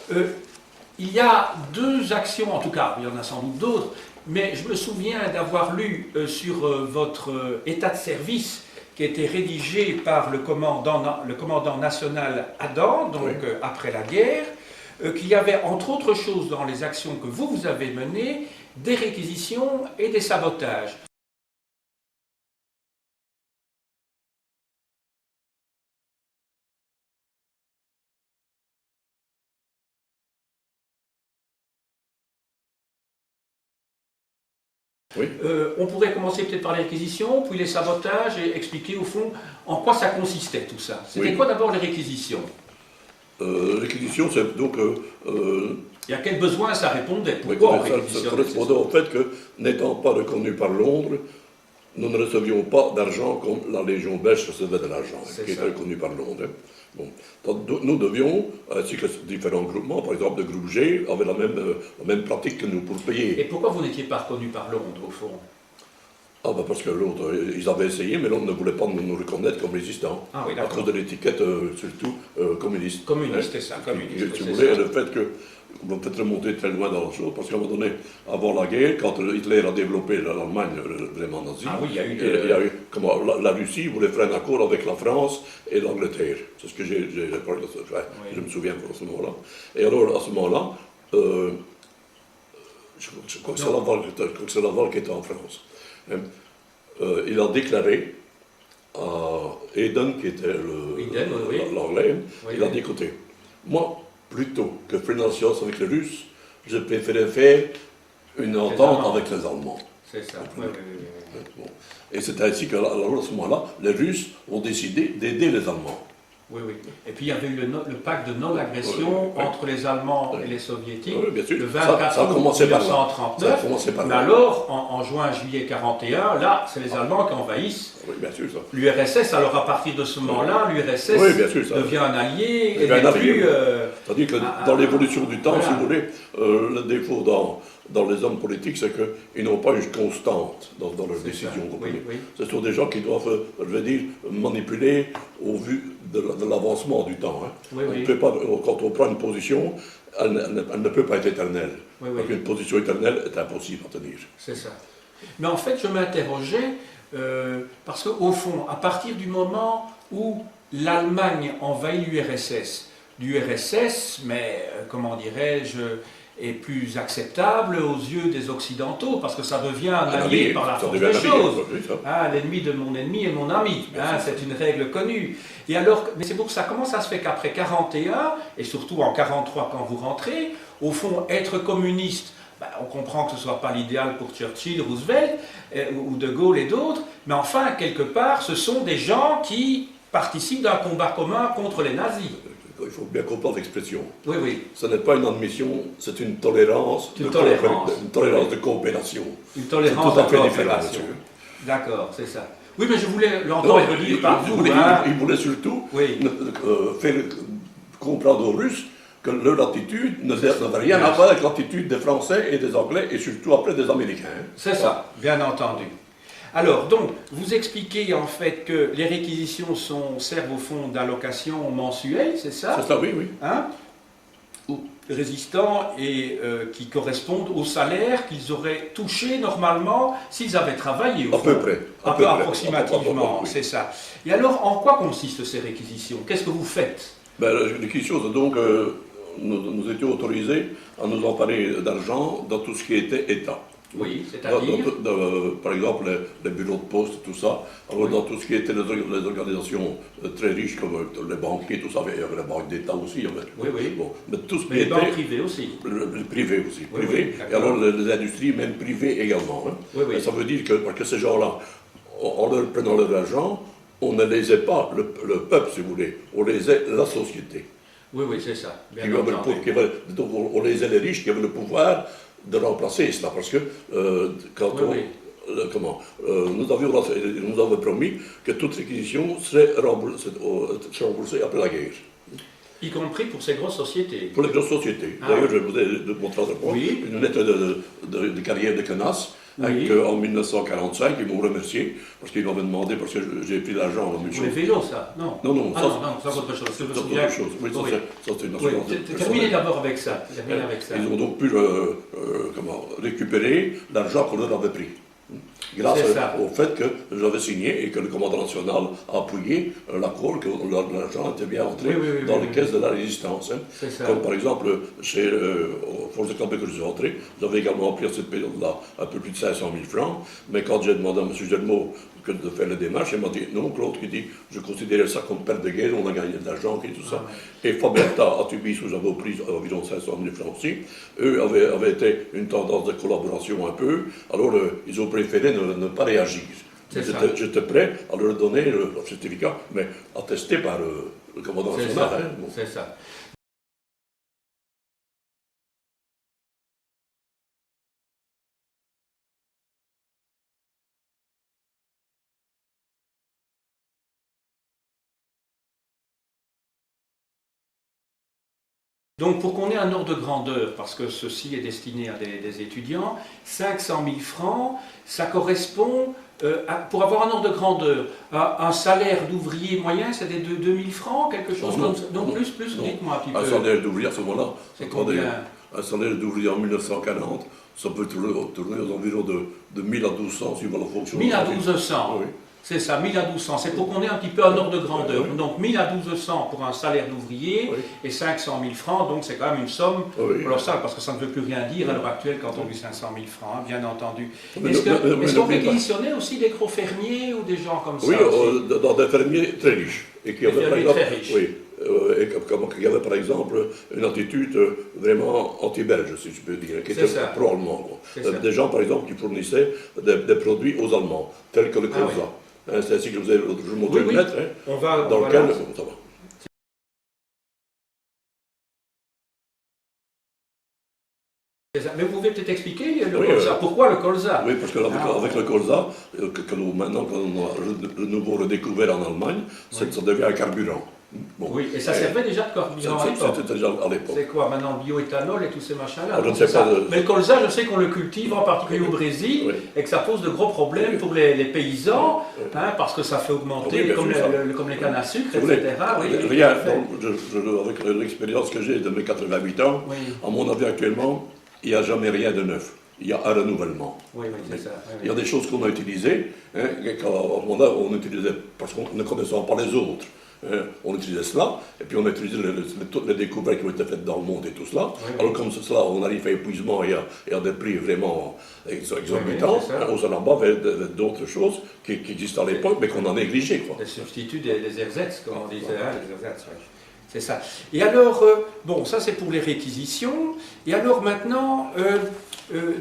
il y a 2 actions, en tout cas, il y en a sans doute d'autres, mais je me souviens d'avoir lu sur votre état de service qui a été rédigé par le commandant national Adam, donc après la guerre, qu'il y avait entre autres choses dans les actions que vous avez menées, des réquisitions et des sabotages. Oui. On pourrait commencer peut-être par les réquisitions, puis les sabotages, et expliquer au fond en quoi ça consistait tout ça. C'était quoi d'abord les réquisitions? Les réquisitions, c'est donc... et à quel besoin ça répondait? Pourquoi ça correspondait au fait que, n'étant pas reconnus par Londres, nous ne recevions pas d'argent comme la Légion belge recevait de l'argent, qui était reconnu par Londres. Bon. Nous devions, ainsi que différents groupements, par exemple le groupe G, avaient la même pratique que nous pour payer. Et pourquoi vous n'étiez pas reconnu par Londres, au fond? Parce que l'autre, ils avaient essayé, mais Londres ne voulait pas nous reconnaître comme résistants. Ah oui, à cause de l'étiquette, surtout, communiste. Communiste, c'est ça, communiste. Si vous voulez, le fait que, on va peut-être remonter très loin dans la chose, parce qu'à un moment donné, avant la guerre, quand Hitler a développé l'Allemagne vraiment nazie, il y a eu comment, la Russie voulait faire un accord avec la France et l'Angleterre. C'est ce que j'ai parlé de ça. Je me souviens pour ce moment-là. Et alors, à ce moment-là, je crois que c'est Laval qui était en France. Il a déclaré à Eden, qui était l'anglais, il a dit, écoutez, moi, plutôt que faire une alliance avec les Russes, je préférais faire une entente avec les Allemands. C'est ça. Bon. Et c'est ainsi qu'à ce moment-là, les Russes ont décidé d'aider les Allemands. Oui. Et puis il y avait eu le pacte de non-agression entre les Allemands et les Soviétiques, le 24 août 1939. Mais alors, en juin-juillet 41, là, c'est les Allemands qui envahissent l'URSS. Alors à partir de ce moment-là, l'URSS devient un allié et n'est plus... C'est-à-dire que dans l'évolution du temps, si vous voulez, le défaut dans les hommes politiques, c'est qu'ils n'ont pas une constante dans leurs décisions. Ce sont des gens qui doivent, je veux dire, manipuler au vu de l'avancement du temps. Hein. On ne peut pas, quand on prend une position, elle ne peut pas être éternelle. Donc une position éternelle est impossible à tenir. C'est ça. Mais en fait, je m'interrogeais, parce qu'au fond, à partir du moment où l'Allemagne envahit l'URSS, mais comment dirais-je, est plus acceptable aux yeux des Occidentaux, parce que ça devient un allié par la force des choses. L'ennemi de mon ennemi est mon ami. C'est une règle connue. Et alors, mais c'est pour ça, comment ça se fait qu'après 41, et surtout en 43 quand vous rentrez, au fond, être communiste, on comprend que ce ne soit pas l'idéal pour Churchill, Roosevelt, ou De Gaulle et d'autres, mais enfin, quelque part, ce sont des gens qui participent d'un combat commun contre les nazis. Il faut bien comprendre l'expression. Oui. Ce n'est pas une admission, c'est une tolérance, de coopération. Une tolérance de coopération. D'accord, c'est ça. Oui, mais je voulais l'entendre dire par vous. Il voulait surtout faire comprendre aux Russes que leur attitude n'avait rien à voir avec l'attitude des Français et des Anglais, et surtout après des Américains. C'est ça, bien entendu. Alors, donc, vous expliquez en fait que les réquisitions servent au fond d'allocation mensuelle, c'est ça? C'est ça, oui, oui. Hein? Aux résistants et qui correspondent au salaire qu'ils auraient touché normalement s'ils avaient travaillé. Au À fond. peu près. Un peu approximativement, oui. c'est ça. Et alors, en quoi consistent ces réquisitions? Qu'est-ce que vous faites? Ben, les réquisitions, donc, nous étions autorisés à nous emparer d'argent dans tout ce qui était État. Oui, c'est-à-dire par exemple, les bureaux de poste, tout ça. Alors, dans tout ce qui était les organisations très riches, comme les banquiers, tout ça, il y avait les banques d'État aussi. Oui, oui. Bon, mais tout ce qui mais les était. banques privées aussi. Le privé aussi, Oui, privé. oui, et alors les industries, même privées également. Hein. Oui, oui. Et ça veut dire que, parce que ces gens-là, en leur prenant leur argent, on ne lésait pas le peuple, si vous voulez, on lésait la société. Oui, oui, c'est ça. Bien Donc on lésait les riches qui avaient le pouvoir de remplacer cela, parce que quand nous avions promis que toute réquisition serait remboursée après la guerre. Y compris pour ces grosses sociétés. Pour les grosses sociétés. Ah. D'ailleurs, je vous ai montré une lettre de carrière de Canas, Oui. en 1945, ils m'ont remercié, parce qu'ils m'avaient demandé, parce que j'ai pris l'argent à la Pour les vélos, ça? Non. Non, non, Ah non, ça c'est autre chose. Je me souviens. autre chose. Oui, ça, c'est une Oui, assurance. terminez d'abord avec ça. Ils ont donc pu récupérer l'argent qu'on leur avait pris. Grâce au fait que j'avais signé et que le commandant national a appuyé l'accord que l'argent était bien entré dans les caisses de la résistance. Hein. Comme par exemple, chez Force de Campé que je suis entré, j'avais également pris à cette période-là un peu plus de 500 000 francs. Mais quand j'ai demandé à M. Gelmot de faire les démarches, il m'a dit non, Claude, qui dit je considérais ça comme perte de guerre, on a gagné de l'argent et tout ça. Et Faberta, à Tubis, où j'avais pris environ 500 000 francs aussi, eux avaient été une tendance de collaboration un peu, alors ils ont préféré ne pas réagir. J'étais prêt à leur donner le certificat, mais attesté par le commandant national. Hein, bon. C'est ça. Donc pour qu'on ait un ordre de grandeur, parce que ceci est destiné à des étudiants, 500 000 francs, ça correspond, pour avoir un ordre de grandeur, à un salaire d'ouvrier moyen, c'est des 2 000 francs, quelque chose comme ça. Donc plus, dites-moi un petit peu. Un salaire d'ouvrier à ce moment-là, c'est combien? Un salaire d'ouvrier en 1940, ça peut tourner aux environs de 1000 à 1200 suivant la fonction. 1000 à 1200. Oui. C'est ça, 1000 à 1200. C'est pour qu'on ait un petit peu un ordre de grandeur. Donc 1000 à 1200 pour un salaire d'ouvrier et 500 000 francs, donc c'est quand même une somme colossale, parce que ça ne veut plus rien dire à l'heure actuelle quand on dit 500 000 francs, hein, bien entendu. Est-ce qu'on réquisitionnait aussi des gros fermiers ou des gens comme ça? Oui, dans des fermiers très riches. Et qui avaient, par exemple, très riches. Oui, et qui avaient par exemple une attitude vraiment anti-belge, si je peux dire, qui était pro-allemand. Des gens par exemple qui fournissaient des produits aux Allemands, tels que le colza. C'est ainsi que je vous montre une lettre, hein, dans lequel... Ça va. Mais vous pouvez peut-être expliquer le colza. Pourquoi le colza? Oui, parce qu'avec le colza, maintenant qu'on a de nouveau redécouvert en Allemagne, ça devient un carburant. Bon. Oui, et ça servait déjà de carburant à l'époque. C'était déjà à l'époque. C'est quoi maintenant, le bioéthanol et tous ces machins-là? Je ne sais pas. Mais le colza, je sais qu'on le cultive en particulier au Brésil et que ça pose de gros problèmes pour les paysans, hein, parce que ça fait augmenter, comme les cannes à sucre, etc. Avec l'expérience que j'ai de mes 88 ans, à mon avis actuellement, il n'y a jamais rien de neuf. Il y a un renouvellement. Oui, c'est ça. Il y a des choses qu'on a utilisées, hein, on utilisait parce qu'on ne connaissait pas les autres. On utilisait cela, et puis on utilisait toutes les découvertes qui ont été faites dans le monde et tout cela. Alors comme cela, on arrive à épuisement et à des prix vraiment exorbitants. On s'en abat vers d'autres choses qui existent à l'époque, mais qu'on a négligé. Des substituts des ersatz, comme on disait. Les ersatz, c'est ça. Et alors, bon, ça c'est pour les réquisitions. Et alors maintenant,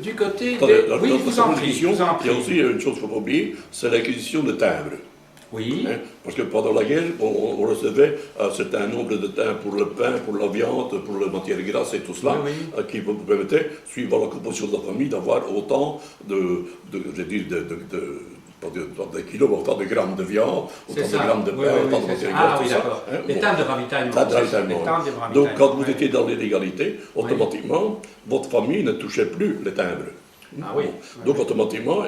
du côté oui, vous en prie. Il y a aussi une chose qu'il ne faut pas oublier, c'est l'acquisition de timbres. Oui. Parce que pendant la guerre, on recevait un certain nombre de timbres pour le pain, pour la viande, pour la matière grasse et tout cela, qui vous permettait, suivant la composition de la famille, d'avoir autant de pas des kilos, mais autant de grammes de viande, autant de ça. grammes de Oui, pain, oui, autant de c'est ça. matériel, Ah tout oui, ça. d'accord. Hein, Les bon. timbres de ravitaillement. Tas de c'est ça, ravitaillement. les timbres de ravitaillement. Donc, quand vous Ouais. étiez dans l'illégalité, automatiquement, votre famille ne touchait plus les timbres. Ah oui. Bon. Donc, automatiquement,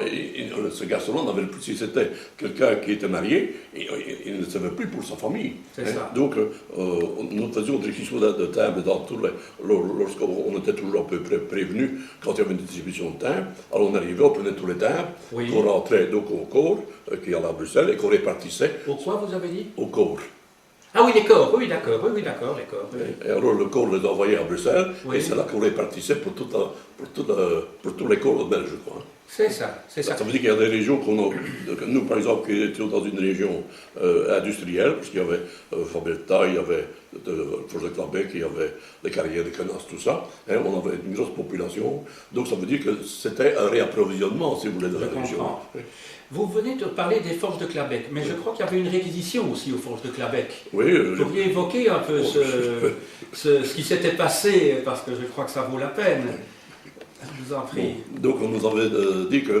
ce garçon-là n'avait plus, si c'était quelqu'un qui était marié, il ne savait plus pour sa famille. C'est ça. Donc, nous faisions des réquisitions de timbres dans tous les. Lorsqu'on était toujours à peu près prévenus quand il y avait une distribution de timbres, alors on arrivait, on prenait tous les timbres, Oui. qu'on rentrait donc au corps, qui allait à Bruxelles, et qu'on répartissait Au quoi vous avez dit? au corps. Ah oui, les corps. Oui, d'accord. Oui, d'accord, les corps. Oui. Et alors le corps les envoyait à Bruxelles, Oui. et c'est là qu'on répartissait pour tous les corps belges, je crois. C'est ça, c'est ça. Ça veut dire qu'il y a des régions nous par exemple, qui étions dans une région industrielle, parce qu'il y avait Fabelta, il y avait Forge de Clabec, il y avait les carrières de Canas, tout ça. Hein, on avait une grosse population, donc ça veut dire que c'était un réapprovisionnement, si vous voulez, de la Je région. comprends. Vous venez de parler des forges de Clabec, mais je crois qu'il y avait une réquisition aussi aux forges de Clabec. Oui, Vous pourriez évoquer un peu ce qui s'était passé, parce que je crois que ça vaut la peine. Je vous en prie. donc on nous avait dit qu'à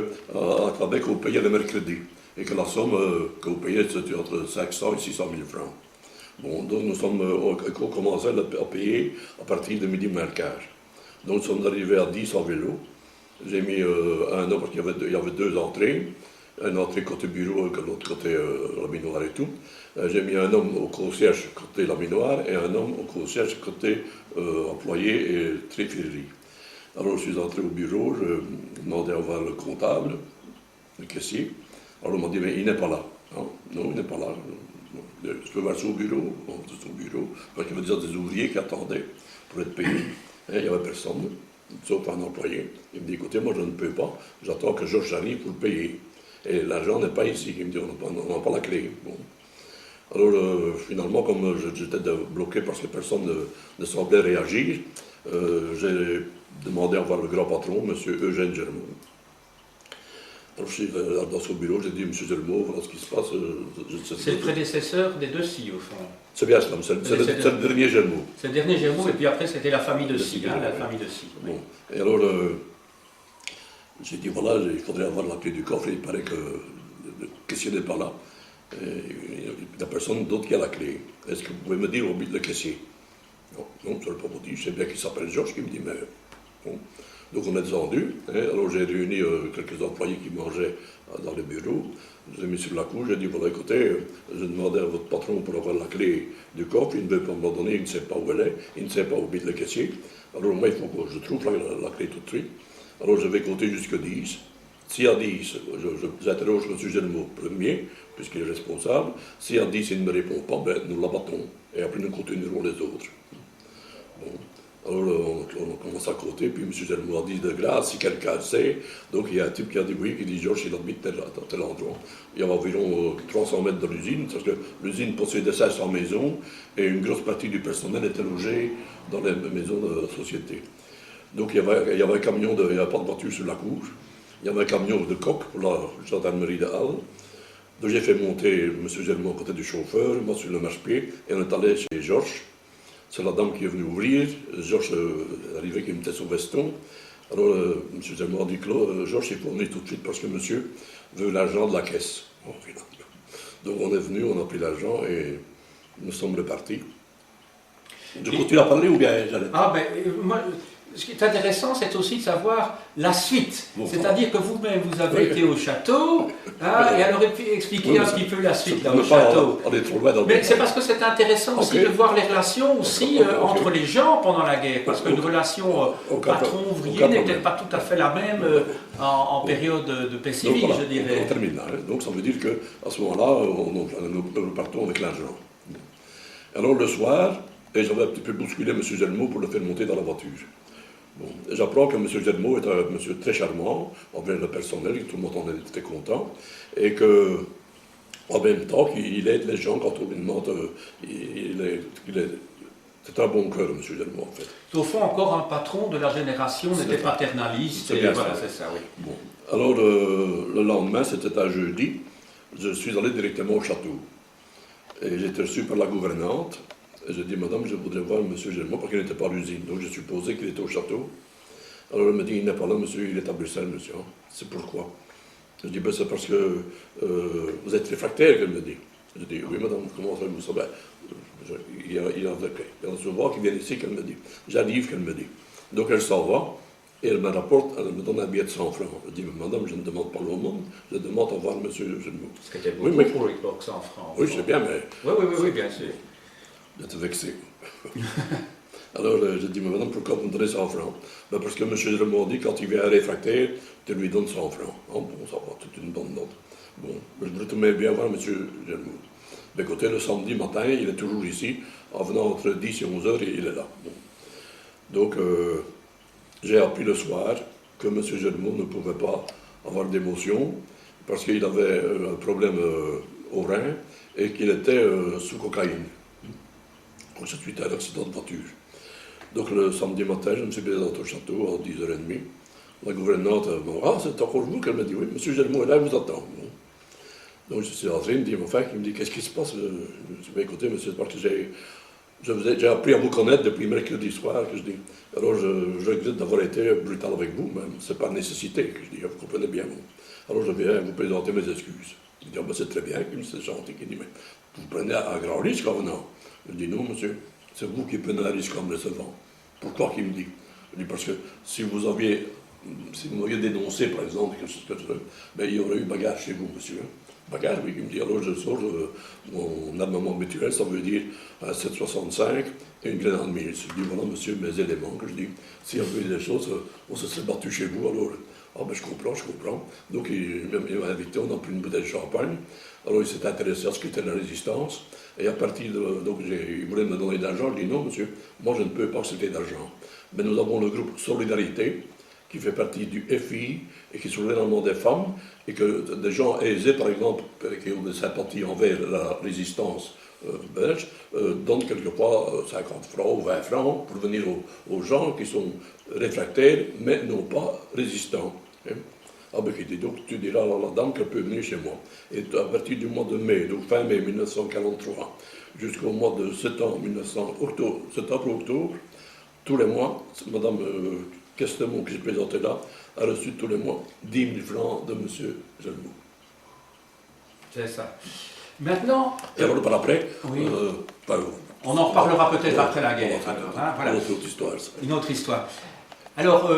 Québec, on payait le mercredi, et que la somme qu'on payait, c'était entre 500 et 600 000 francs. Bon, donc on commençait à payer à partir de midi moins le quart. Donc nous sommes arrivés à 10 en vélo. J'ai mis un homme, parce qu'il y avait deux entrées, une entrée côté bureau et l'autre côté la minoire et tout. J'ai mis un homme au concierge côté la minoire et un homme au concierge côté employé et tréfilerie. Alors je suis entré au bureau, je demandais à voir le comptable, le caissier. Alors on m'a dit, mais il n'est pas là. Non, il n'est pas là. Je peux voir son bureau. Bon, c'est son bureau. Parce qu'il y avait déjà des ouvriers qui attendaient pour être payés. Et il n'y avait personne, sauf un employé. Il me dit, écoutez, moi je ne peux pas, j'attends que Georges arrive pour le payer. Et l'argent n'est pas ici. Il me dit, on n'a pas la clé. Bon. Alors finalement, comme j'étais bloqué parce que personne ne semblait réagir, j'ai demandé à voir le grand patron, M. Eugène Germaud. Alors je suis dans son bureau, j'ai dit, M. Germaud, voilà ce qui se passe. C'est le prédécesseur des deux Scies, au fond. C'est bien cela, c'est le dernier Germaud. C'est le dernier Germaud, et puis après c'était la famille de Scies, la famille de Scies. Oui. Bon. Et alors, j'ai dit, voilà, il faudrait avoir la clé du coffre, et il paraît que le caissier n'est pas là. Et il n'y a personne d'autre qui a la clé. Est-ce que vous pouvez me dire où habite le caissier? Non, je ne l'ai pas dit, je sais bien qu'il s'appelle Georges, qui me dit, mais... Bon. Donc on est descendu, hein. Alors j'ai réuni quelques employés qui mangeaient dans le bureau, je les ai mis sur la couche, j'ai dit, voilà, écoutez, j'ai demandé à votre patron pour avoir la clé du coffre, il ne veut pas me la donner, il ne sait pas où elle est, il ne sait pas où habite le caissier, alors moi il faut que je trouve la clé tout de suite. Alors je vais compter jusqu'à 10, si à 10, j'interroge M. Germaud premier, puisqu'il est responsable, si à 10 il ne me répond pas, ben, nous l'abattons, et après nous continuerons les autres. Bon. Alors on commence à compter, puis M. Germaud a dit de grâce, si quelqu'un sait, donc il y a un type qui a dit oui, qui dit Georges, il habite dans tel endroit. Il y a environ 300 mètres de l'usine, parce que l'usine possédait 500 maisons, et une grosse partie du personnel était logé dans les maisons de la société. Donc il y avait un camion, il n'y avait pas de voiture sur la cour, il y avait un camion de coq pour la gendarmerie de Halle. Donc j'ai fait monter M. Germaud à côté du chauffeur, moi sur le marchepied, et on est allé chez Georges. C'est la dame qui est venue ouvrir, Georges est arrivé qui mettait son veston. Alors M. Germaud a dit, Georges, il faut venir tout de suite parce que monsieur veut l'argent de la caisse. Bon, donc on est venu, on a pris l'argent et nous sommes repartis. Je continue à parler ou bien j'allais? Ah ben, moi, ce qui est intéressant, c'est aussi de savoir la suite. Bon, c'est-à-dire que vous-même, vous avez été au château, hein, et alors expliquer un petit peu la suite là, au château. Mais c'est parce que c'est intéressant aussi de voir les relations aussi entre les gens pendant la guerre, parce qu'une relation patron-ouvrier n'est peut-être pas tout à fait la même en période de paix civile, voilà, je dirais. On termine là. Hein. Donc ça veut dire qu'à ce moment-là, nous partons avec l'argent. Alors le soir, et j'avais un petit peu bousculé M. Germaud pour le faire monter dans la voiture. Bon, j'apprends que M. Germaud est un monsieur très charmant, envers le personnel, tout le monde en était content, et que, en même temps, qu'il aide les gens quand on lui demande. C'est un bon cœur, M. Germaud, en fait. Au fond, encore un patron de la génération n'était paternaliste. C'est bien voilà, ça. c'est ça, oui. Bon. Alors, le lendemain, c'était un jeudi, je suis allé directement au château. Et j'ai été reçu par la gouvernante. J'ai dit, madame, je voudrais voir M. Germaud, parce qu'il n'était pas à l'usine. Donc j'ai supposé qu'il était au château. Alors elle me dit, il n'est pas là, monsieur, il est à Bruxelles, monsieur. C'est pourquoi? Je dis, ben, c'est parce que vous êtes réfractaire, qu'elle me dit. Je dis, oui, madame, comment ça vous savez? Il y a de clé. Et on se voit qu'il vient ici, qu'elle me dit. J'arrive, qu'elle me dit. Donc elle s'en va, et elle me rapporte, elle me donne un billet de 100 francs. Je dis, mais madame, je ne demande pas l'aumône, je demande à voir monsieur Genoux. Ce qui était beaucoup Oui, mais... pour l'époque, 100 francs. Oui, je sais bien, mais... Oui, bien sûr. J'étais vexé. Alors, je dis, mais madame, pourquoi vous me donnez 100 francs? Ben, parce que M. Germaud dit, quand il vient à réfractaire, tu lui donnes 100 francs. Oh, bon, ça va, toute une bonne note. Bon, je voudrais tout de même bien voir M. Germaud. Ben, écoutez, le samedi matin, il est toujours ici. En venant entre 10 et 11 heures, il est là. Bon. Donc, j'ai appris le soir que M. Germaud ne pouvait pas avoir d'émotion parce qu'il avait un problème au rein et qu'il était sous cocaïne. Donc, c'est suite à un accident de voiture. Donc le samedi matin, je me suis présenté au château à 10h30. La gouvernante m'a dit, ah, c'est encore vous qu'elle m'a dit, oui, M. Germaud est là, il vous attend. Bon. Donc je suis entré, il me dit, mon frère, il me dit, qu'est-ce qui se passe? Je me suis dit, écoutez, monsieur, c'est parce que j'ai appris à vous connaître depuis mercredi soir, que je dis. Alors je regrette d'avoir été brutal avec vous, mais c'est par nécessité, que je dis, vous comprenez bien. Bon. Alors je viens vous présenter mes excuses. Il dit, ah, ben, c'est très bien, c'est gentil. Il dit, mais vous prenez un grand risque en venant. Je dis, non, monsieur, c'est vous qui prenez un risque en me recevant. Pourquoi qu'il me dit? Je dis, parce que si vous m'aviez dénoncé, par exemple, quelque chose comme ça, ben, il y aurait eu bagarre chez vous, monsieur. Bagage, oui, il me dit, alors je sors mon armement mutuel, ça veut dire un 7,65 et une grenade mille. Je dis, voilà, monsieur, mes éléments, que je dis, s'il y avait eu des choses, on se serait battu chez vous, alors, ah ben je comprends. Donc il m'a invité, on a pris une bouteille de champagne, alors il s'est intéressé à ce qu'était la résistance, et à partir de, donc il voulait me donner de l'argent, je dis, non, monsieur, moi je ne peux pas accepter d'argent. Mais nous avons le groupe Solidarité, qui fait partie du FI et qui sont généralement des femmes, et que des gens aisés, par exemple, qui ont des sympathies envers la résistance belge, donnent quelquefois 50 francs ou 20 francs pour venir aux gens qui sont réfractaires, mais non pas résistants. Hein. Ah ben, qui dit, donc tu diras à la dame qu'elle peut venir chez moi. Et à partir du mois de mai, donc fin mai 1943, jusqu'au mois de septembre-octobre, tous les mois, Madame Questemont, qui se présentait là, a reçu tous les mois 10 000 francs de M. Germaud. C'est ça. Maintenant... Et alors par après, oui. On en reparlera peut-être après la guerre. Voilà. Une autre histoire. Ça. Une autre histoire. Alors,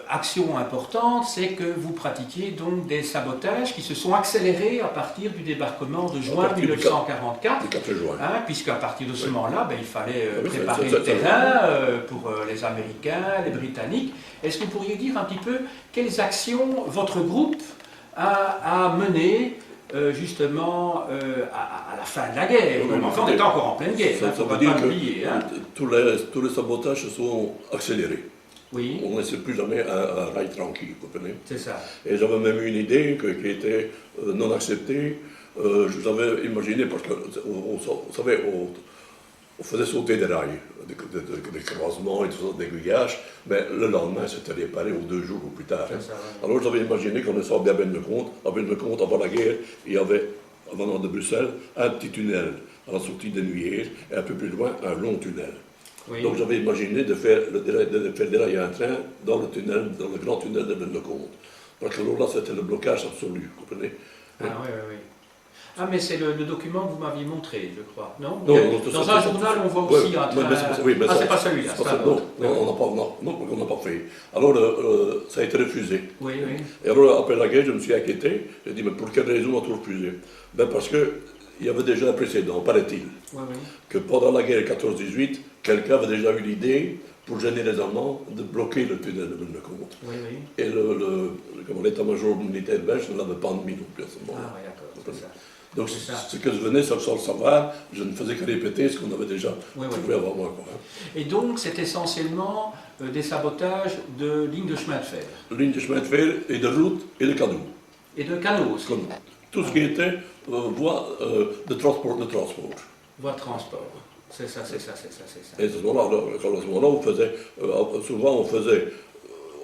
action importante, c'est que vous pratiquiez donc des sabotages qui se sont accélérés à partir du débarquement de juin 1944. Du 4 juin. Hein, puisqu'à partir de ce moment-là, ben, il fallait préparer le terrain pour les Américains, les Britanniques. Est-ce que vous pourriez dire un petit peu quelles actions votre groupe a menées justement à la fin de la guerre? Enfin, on était encore en pleine guerre, il ne faut pas l'oublier. Hein. Tous les sabotages se sont accélérés. Oui. On ne laissait plus jamais un rail tranquille, vous comprenez? C'est ça. Et j'avais même une idée qui était non acceptée. J'avais imaginé, parce que, vous savez, on faisait sauter des rails, des croisements et tout ça, des aiguillages, mais le lendemain, c'était réparé ou 2 jours ou plus tard. Hein. Ça, ouais. Alors j'avais imaginé qu'on est sorti à Bennecompte. À Bennecompte, avant la guerre, il y avait, avant de Bruxelles, un petit tunnel à la sortie des Nuillères, et un peu plus loin, un long tunnel. Oui. Donc j'avais imaginé de faire dérailler un train dans le tunnel, dans le grand tunnel de Bennecompte. Parce que alors là, c'était le blocage absolu, vous comprenez? Ah oui. Ah, mais c'est le document que vous m'aviez montré, je crois, non? Non, dans un journal, on voit aussi un train... c'est pas celui-là. Non, on n'a pas fait. Alors, ça a été refusé. Oui. Et alors, après la guerre, je me suis inquiété. J'ai dit, mais pour quelle raison on a refusé? Ben parce qu'il y avait déjà un précédent, paraît-il, que pendant la guerre 14-18, quelqu'un avait déjà eu l'idée, pour gêner les Allemands, de bloquer le tunnel de Bennecompte. Et l'état-major militaire belge ne l'avait pas admis non plus à ce moment-là. Ah oui, d'accord, c'est ça. Donc, ce que je venais sans le savoir, je ne faisais que répéter ce qu'on avait déjà trouvé avant moi. Quoi, hein. Et donc, c'est essentiellement des sabotages de lignes de chemin de fer. Lignes de chemin de fer et de routes et de canaux. Et de canaux aussi. Tout ce qui était voie de transport. Voie de transport. C'est ça. Et à ce moment-là, on faisait, souvent on faisait,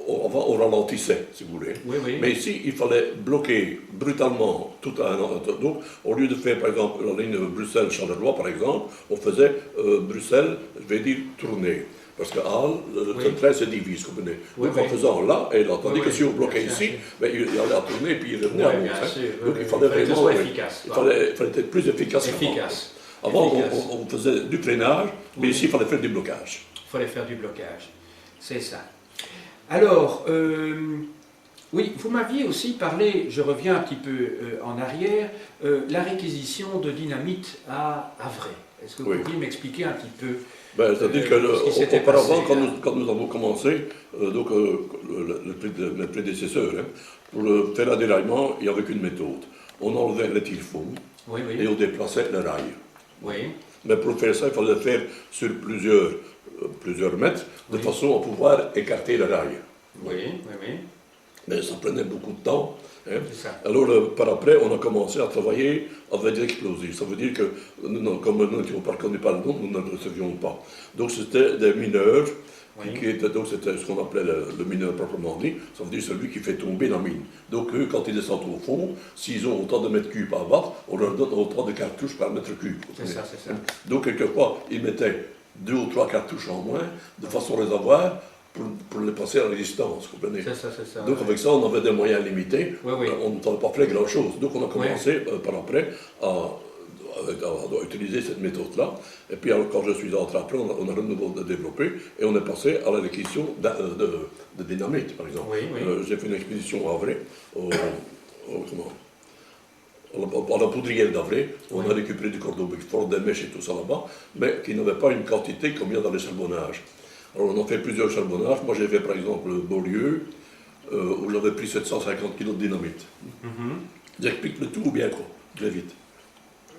on ralentissait, si vous voulez. Oui. Mais ici, il fallait bloquer brutalement tout un... Donc, au lieu de faire, par exemple, la ligne Bruxelles-Charleroi, par exemple, on faisait Bruxelles, je vais dire, tourner. Parce que Halle, le Oui. train se divise, vous comprenez. Oui, Donc oui. en faisant là et là, tandis Oui, que oui, si on bloquait bien ici, sûr. ben, il allait à tourner et puis il revenait Oui, à Mons. bien Hein. sûr, Donc oui, il oui. fallait Il fallait que ce vraiment. soit efficace. Il fallait être plus efficace qu'avant. Efficace. Avant, Efficace. on faisait du freinage, mais Oui. ici, il fallait faire du blocage. Il fallait faire du blocage. C'est ça. Alors, oui, vous m'aviez aussi parlé, je reviens un petit peu en arrière, la réquisition de dynamite à Havre. Est-ce que vous Oui. pourriez m'expliquer un petit peu Ben, c'est-à-dire que ce qui s'était auparavant, passé, là. quand nous avons commencé, le prédécesseur, hein, pour faire la déraillement, il n'y avait qu'une méthode. On enlevait les tire-fond Oui, et oui. on déplaçait le rail. Oui, Mais pour faire ça, il fallait le faire sur plusieurs mètres, de Oui. façon à pouvoir écarter le rail. oui, oui, oui. Mais ça prenait beaucoup de temps. Hein. C'est ça. Alors, par après, on a commencé à travailler avec des explosifs. Ça veut dire que, comme nous n'étions pas reconnus par le nom, nous ne le recevions pas. Donc, c'était des mineurs, Oui. donc c'était ce qu'on appelait le mineur proprement dit. Ça veut dire celui qui fait tomber la mine. Donc, eux, quand ils descendent au fond, s'ils ont autant de mètres cubes à abattre, on leur donne autant de cartouches par mètre cube. C'est ça, c'est ça. Donc, quelquefois, ils mettaient 2 ou 3 cartouches en moins, de façon à les avoir pour les passer à la résistance, vous comprenez. C'est ça, c'est ça. Donc avec ça, on avait des moyens limités. Oui, oui. On ne savait pas faire grand-chose. Donc on a commencé par après à utiliser cette méthode-là. Et puis alors, quand je suis entré après, on a de nouveau développé et on est passé à la réquisition de dynamite, par exemple. Oui, oui. J'ai fait une expédition à Havre, à la poudrière d'Havre. On a récupéré du cordeau fort des mèches et tout ça là-bas, mais qui n'avait pas une quantité comme il y a dans les charbonnages. Alors on a fait plusieurs charbonnages. Moi j'ai fait par exemple Beaulieu, où j'avais pris 750 kg de dynamite. J'explique le tout ou bien quoi, très vite.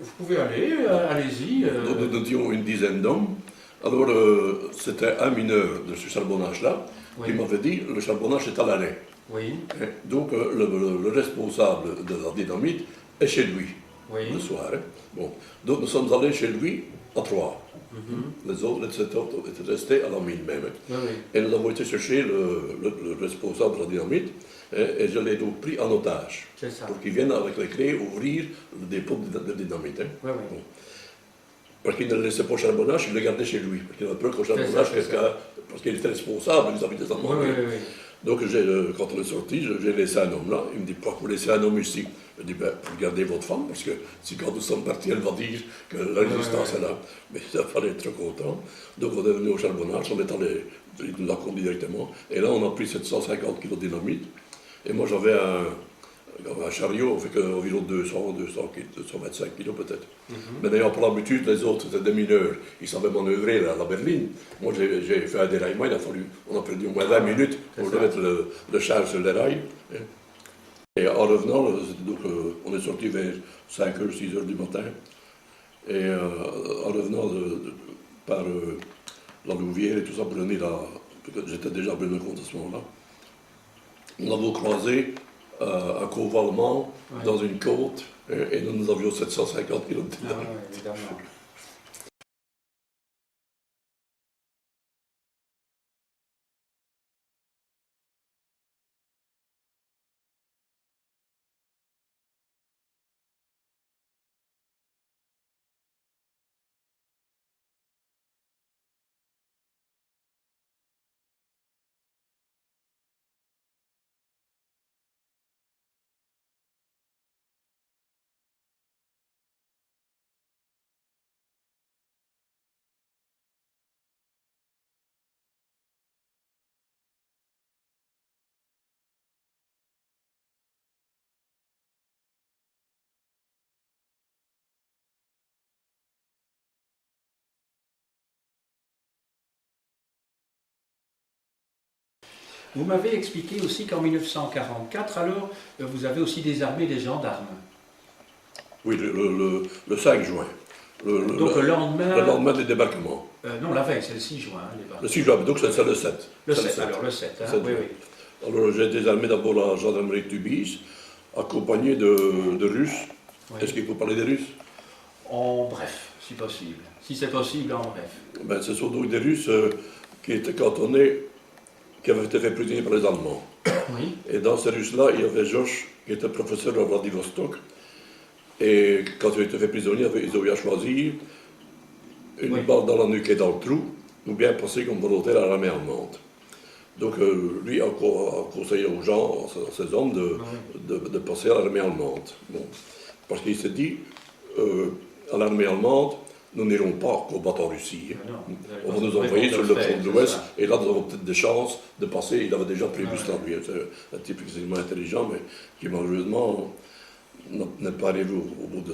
Vous pouvez aller, allez-y. Nous étions une dizaine d'hommes. Alors c'était un mineur de ce charbonnage-là qui m'avait dit le charbonnage est à l'arrêt. Oui, Donc le responsable de la dynamite est chez lui le soir. Hein. Bon. Donc nous sommes allés chez lui à 3. Les autres étaient restés à la mine même. oui, oui. Et nous avons été chercher le responsable de la dynamite et je l'ai donc pris en otage C'est ça. pour qu'il vienne avec les clés ouvrir le dépôt de dynamite. Hein. Oui, oui. Bon. Parce qu'il ne le laissait pas au charbonnage, il le gardait chez lui. Parce qu'il avait peur qu'au charbonnage, c'est ça. parce qu'il était responsable vis-à-vis des Oui, Allemands. oui, oui, oui. Donc quand on est sorti, j'ai laissé un homme là. Il me dit, pourquoi vous laissez un homme ici? Je dis, ben, pour garder votre femme, parce que si quand nous sommes partis, elle va dire que la résistance est là. Mais ça fallait être content. Donc on est venu au charbonnage, on est allé, il nous l'a conduit directement. Et là, on a pris 750 kg de dynamite. Et moi, j'avais un chariot, on fait qu'environ 225 kg peut-être. Mais d'ailleurs, pour l'habitude, les autres, c'était des mineurs. Ils savaient manœuvrer la berline. Moi, j'ai fait un déraillement, on a perdu au moins 20 minutes pour remettre le charge sur les rails. Et en revenant, donc, on est sorti vers 5h, 6h du matin. Et en revenant par la Louvière et tout ça, pour venir j'étais déjà à Brennecomte à ce moment-là, nous avons croisé un convoi allemand dans une côte et nous avions 750 kg de dynamite. Ah, oui, évidemment. Vous m'avez expliqué aussi qu'en 1944, alors, vous avez aussi désarmé des gendarmes. Oui, le 5 juin. Donc le lendemain... Le lendemain des débarquements. Non, la veille, c'est le 6 juin. Le 6 juin, donc c'est le 7. Le C'est 7, alors le 7, hein, 7 oui, juin. oui. Alors j'ai désarmé d'abord la gendarmerie de Tubize, accompagné de Russes. Oui. Est-ce qu'il faut parler des Russes? En bref, si possible. Si c'est possible, en bref. Ben, ce sont donc des Russes qui étaient cantonnés, qui avaient été fait prisonniers par les Allemands. Oui. Et dans ces Russes-là, il y avait Josh, qui était professeur à Vladivostok. Et quand il a été fait prisonnier, ils ont eu à choisir une balle dans la nuque et dans le trou, ou bien passer comme volontaire à l'armée allemande. Donc lui a conseillé aux gens, à ces hommes, de passer à l'armée allemande. Bon. Parce qu'il s'est dit, à l'armée allemande, nous n'irons pas combattre en Russie. On va nous envoyer sur le front de l'Ouest, et là nous avons peut-être des chances de passer. Il avait déjà prévu cela, lui. C'est un type extrêmement intelligent, mais qui malheureusement n'est pas arrivé au bout de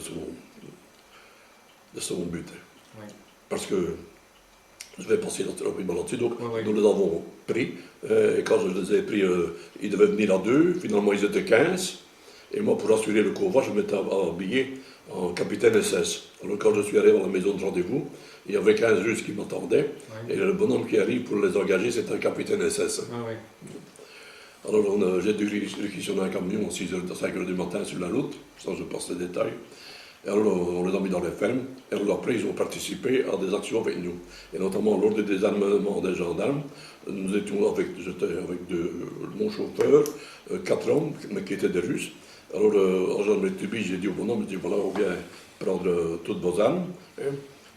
son but. Oui. Parce que je vais passer rapidement là-dessus. Donc, nous les avons pris. Et quand je les ai pris, ils devaient venir à 2. Finalement, ils étaient 15. Et moi, pour assurer le convoi, je m'étais habillé en capitaine SS. Alors, quand je suis arrivé à la maison de rendez-vous, il y avait 15 Russes qui m'attendaient. Et le bonhomme qui arrive pour les engager, c'était un capitaine SS. Alors, j'ai dû réquisitionner un camion à 5 h du matin sur la route. Ça, je passe les détails. Et alors, on les a mis dans les fermes, et alors après, ils ont participé à des actions avec nous. Et notamment, lors du désarmement des gendarmes, nous étions j'étais avec mon chauffeur, 4 hommes, mais qui étaient des Russes. Alors, en gendarmerie, j'ai dit au bonhomme, voilà, on vient prendre toutes vos armes,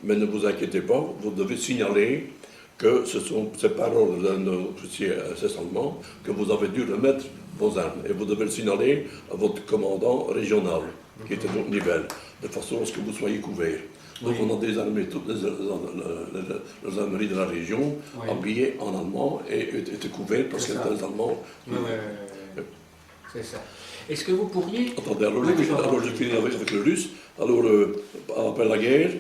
mais ne vous inquiétez pas, vous devez signaler que c'est par ordre d'un officier SS allemand que vous avez dû remettre vos armes. Et vous devez le signaler à votre commandant régional, qui était donc Nivelles, de façon à ce que vous soyez couverts. Donc on a désarmé toutes les armeries de la région, habillées en allemand et étaient couvertes parce qu'elles étaient les Allemands. C'est ça. Est-ce que vous pourriez... Attendez, alors je finis avec le russe. Alors, après la guerre,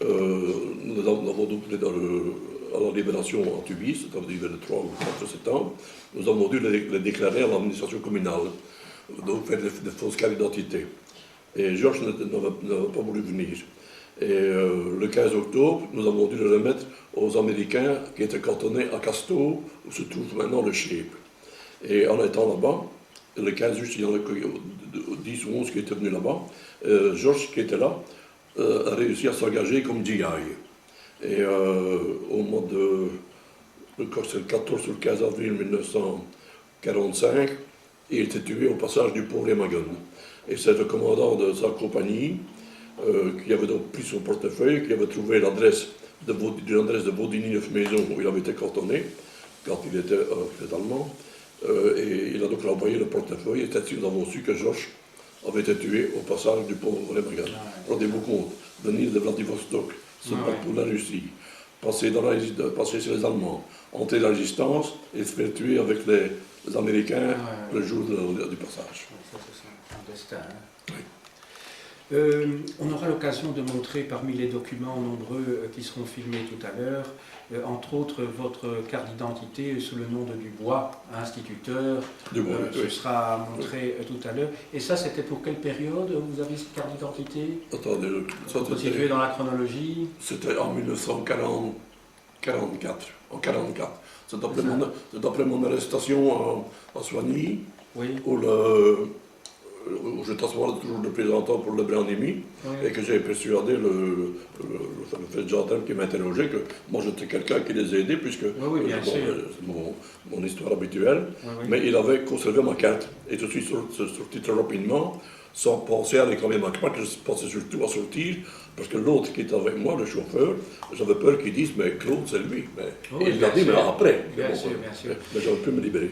nous avons donc à la libération en Tunis, c'est-à-dire le 3 ou 4 septembre, nous avons dû les déclarer à l'administration communale, donc faire des fausses cartes d'identité. Et Georges n'avait pas voulu venir. Et le 15 octobre, nous avons dû le remettre aux Américains qui étaient cantonnés à Casto, où se trouve maintenant le Chypre. Et en étant là-bas, le 15 juillet, il y en a 10 ou 11 qui étaient venus là-bas, Georges, qui était là, a réussi à s'engager comme GI. Et au mois le 14 ou le 15 avril 1945, il était tué au passage du pont Remagen. Et c'est le commandant de sa compagnie qui avait donc pris son portefeuille, qui avait trouvé l'adresse de Baudigny Neuf-Maisons où il avait été cantonné quand il était allemand. Et il a donc envoyé le portefeuille, et ainsi nous avons su que Georges avait été tué au passage du pont Remagen. Rendez-vous compte, venir de Vladivostok, se battre pour la Russie, passer chez les Allemands, entrer dans la résistance et se faire tuer avec les Américains le jour du passage. Ça, c'est un destin. On aura l'occasion de montrer parmi les documents nombreux qui seront filmés tout à l'heure, entre autres votre carte d'identité sous le nom de Dubois, instituteur. Ce sera montré tout à l'heure. Et ça, c'était pour quelle période vous avez cette carte d'identité? Attendez, ça peut situer dans la chronologie. C'était en 1944. En 44. C'est d'après mon arrestation à Soigny, où j'étais à ce moment-là toujours le représentant pour le Brandémy, et que j'ai persuadé le fait gendarme qui m'interrogeait que moi j'étais quelqu'un qui les aidait, puisque c'est mon histoire habituelle, mais il avait conservé ma carte, et je suis sorti très rapidement, sans penser à réclamer ma carte, je pensais surtout à sortir, parce que l'autre qui était avec moi, le chauffeur, j'avais peur qu'il dise, mais Claude, c'est lui. Mais il l'a dit, mais après. Bien sûr. Mais j'aurais pu me libérer.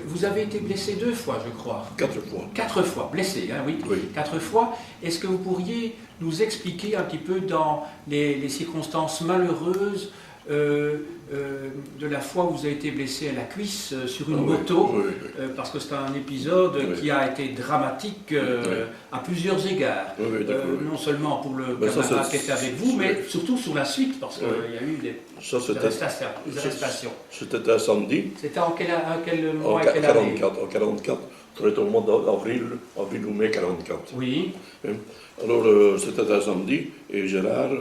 Vous avez été blessé 2 fois, je crois. 4 fois. 4 fois, blessé, hein, oui. 4 fois. Est-ce que vous pourriez nous expliquer un petit peu dans les circonstances malheureuses de la fois où vous avez été blessé à la cuisse sur une moto, parce que c'est un épisode qui a été dramatique à plusieurs égards. Non seulement pour le camarade qui était avec vous, mais surtout sur la suite, parce qu'il y a eu des arrestations. C'était un samedi. C'était en quel mois et quelle année? En 44. C'était au mois d'avril ou mai 44. Oui. Alors, c'était un samedi, et Gérard,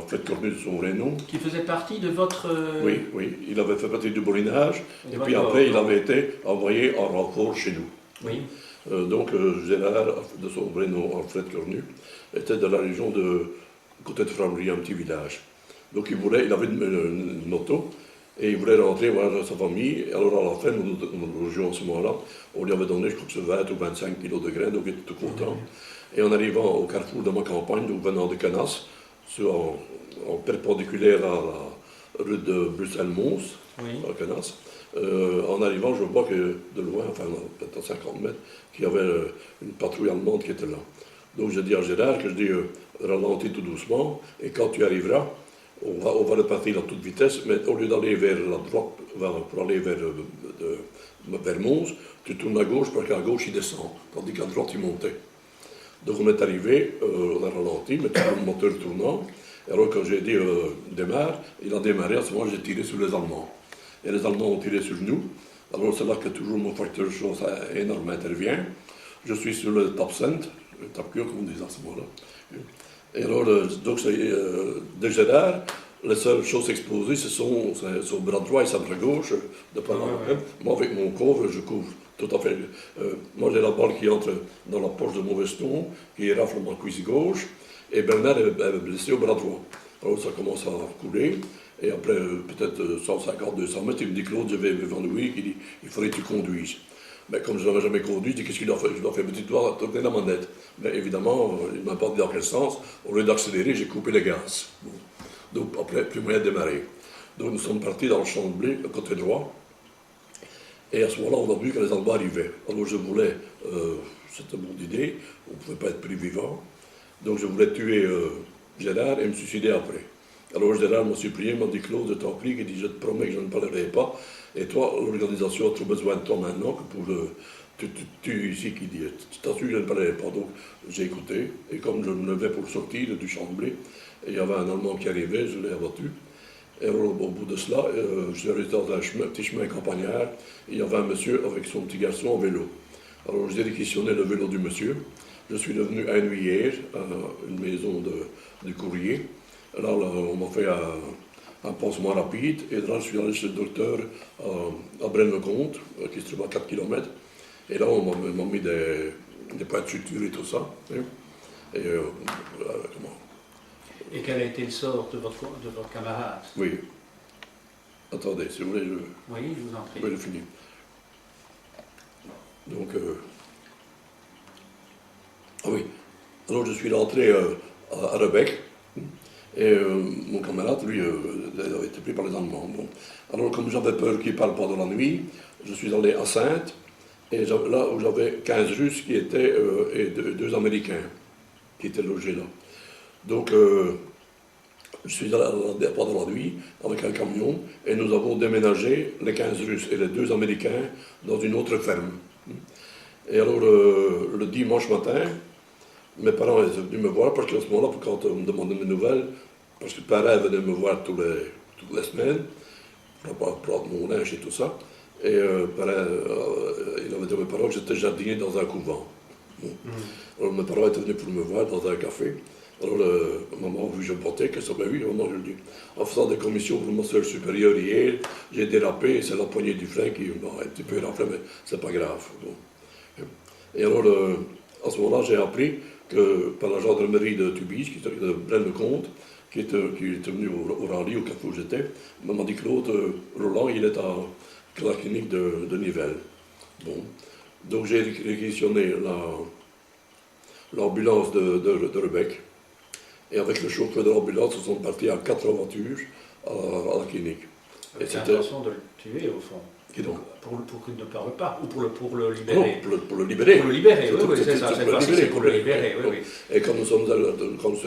Fred Cornu de son vrai nom... Qui faisait partie de votre... Oui, il avait fait partie du borinage, et puis après, il avait été envoyé en renfort chez nous. Oui. Donc, Gérard, de son vrai nom, Fred Cornu, était de la région de côté de Framery, un petit village. Donc, il avait une moto, Et il voulait rentrer voir sa famille. Et alors, à la fin, nous logions en ce moment-là. On lui avait donné, je crois que c'est 20 ou 25 kilos de graines, donc il était tout content. Et en arrivant au carrefour de ma campagne, donc venant de Canas, en perpendiculaire à la rue de Bruxelles-Mons, à Canas, en arrivant, je vois que de loin, enfin peut-être à 50 mètres, qu'il y avait une patrouille allemande qui était là. Donc je dis à Gérard que je dis ralentis tout doucement, et quand tu arriveras, on va repartir à toute vitesse, mais au lieu d'aller vers la droite, pour aller vers Mons, tu tournes à gauche parce qu'à gauche il descend, tandis qu'à droite il montait. Donc on est arrivé, on a ralenti, mais tout le moteur tournant. Et alors quand j'ai dit démarre, il a démarré, à ce moment j'ai tiré sur les Allemands. Et les Allemands ont tiré sur nous. Alors c'est là que toujours mon facteur de chance énorme intervient. Je suis sur le top cent, le top cure comme on disait à ce moment-là. Et alors, donc de Gérard, les seules choses exposées, ce sont son bras droit et sa bras gauche, de par Moi, avec mon couvre, je couvre tout à fait. Moi, j'ai la balle qui entre dans la poche de mon veston, qui rafle ma cuisse gauche, et Bernard est blessé au bras droit. Alors, ça commence à couler, et après, peut-être 150-200 mètres, il me dit, Claude, je vais m'évanouir, il faudrait que tu conduises. Mais comme je n'avais jamais conduit, je dis qu'est-ce qu'il doit faire? Je dois faire un petit doigt à tourner la manette. Mais évidemment, il ne m'a pas dit dans quel sens. Au lieu d'accélérer, j'ai coupé les gaz. Bon. Donc après, plus moyen de démarrer. Donc nous sommes partis dans le champ de blé, le côté droit. Et à ce moment-là, on a vu que les Allemands arrivaient. Alors je voulais, c'était mon idée, on ne pouvait pas être pris vivant. Donc je voulais tuer Gérard et me suicider après. Alors Gérard m'a supplié, m'a dit Claude, je t'en prie, il dit je te promets que je ne parlerai pas. Et toi, l'organisation a trop besoin de toi maintenant que pour tu ici qui dit, tu t'assures que je ne parlerai pas. Donc j'ai écouté, et comme je me levais pour sortir du champ de blé, et il y avait un Allemand qui arrivait, je l'ai abattu. Et alors, au bout de cela, je suis resté dans un petit chemin campagnard, et il y avait un monsieur avec son petit garçon en vélo. Alors j'ai réquisitionné le vélo du monsieur. Je suis devenu aiguillère à une maison du courrier. Là, on m'a fait un pansement rapide, et là, je suis allé chez le docteur à Braine-le-Comte, qui se trouve à 4 km. Et là, on m'a mis des points de suture et tout ça. Hein. Et comment? Et quel a été le sort de votre camarade? Oui. Attendez, si vous voulez, Oui, je vous en prie. Oui, je finis. Donc, ah oui. Alors, je suis rentré à Rebec. Et mon camarade, lui, a été pris par les Allemands. Bon. Alors, comme j'avais peur qu'ils ne parlent pas de la nuit, je suis allé à Sainte, et là où j'avais 15 Russes qui étaient, et deux Américains qui étaient logés là. Donc, je suis allé pendant la nuit avec un camion, et nous avons déménagé les 15 Russes et les 2 Américains dans une autre ferme. Et alors, le dimanche matin, mes parents étaient venus me voir, parce qu'à ce moment-là, quand on me demandait mes nouvelles, parce que Parrain venait me voir toutes les semaines, pour prendre mon linge et tout ça, et Parrain, il avait dit à mes parents que j'étais jardinier dans un couvent. Bon. Alors mes parents étaient venus pour me voir dans un café. Alors maman, vu que je botais, que ça m'a vu, maman, je lui dis, en faisant des commissions pour mon soeur supérieur hier, j'ai dérapé, et c'est la poignée du frein qui m'a un petit peu renflé, mais c'est pas grave. Bon. Et alors, à ce moment-là, j'ai appris que par la gendarmerie de Tubize, qui était de Braine-le-Comte, qui était venu au rallye, au café où j'étais, m'a dit Claude, Roland, il est à la clinique de Nivelles. Bon. Donc j'ai réquisitionné l'ambulance de Rebec, et avec le chauffeur de l'ambulance, nous sommes partis à 4 voitures à la clinique. Avec l'intention de le tuer, au fond. Et donc, pour qu'il ne parle pas, ou pour le libérer. Non, pour le libérer. Pour le libérer, oui, c'est ça. Cette fois-ci, c'est pour le libérer, oui. Et quand nous sommes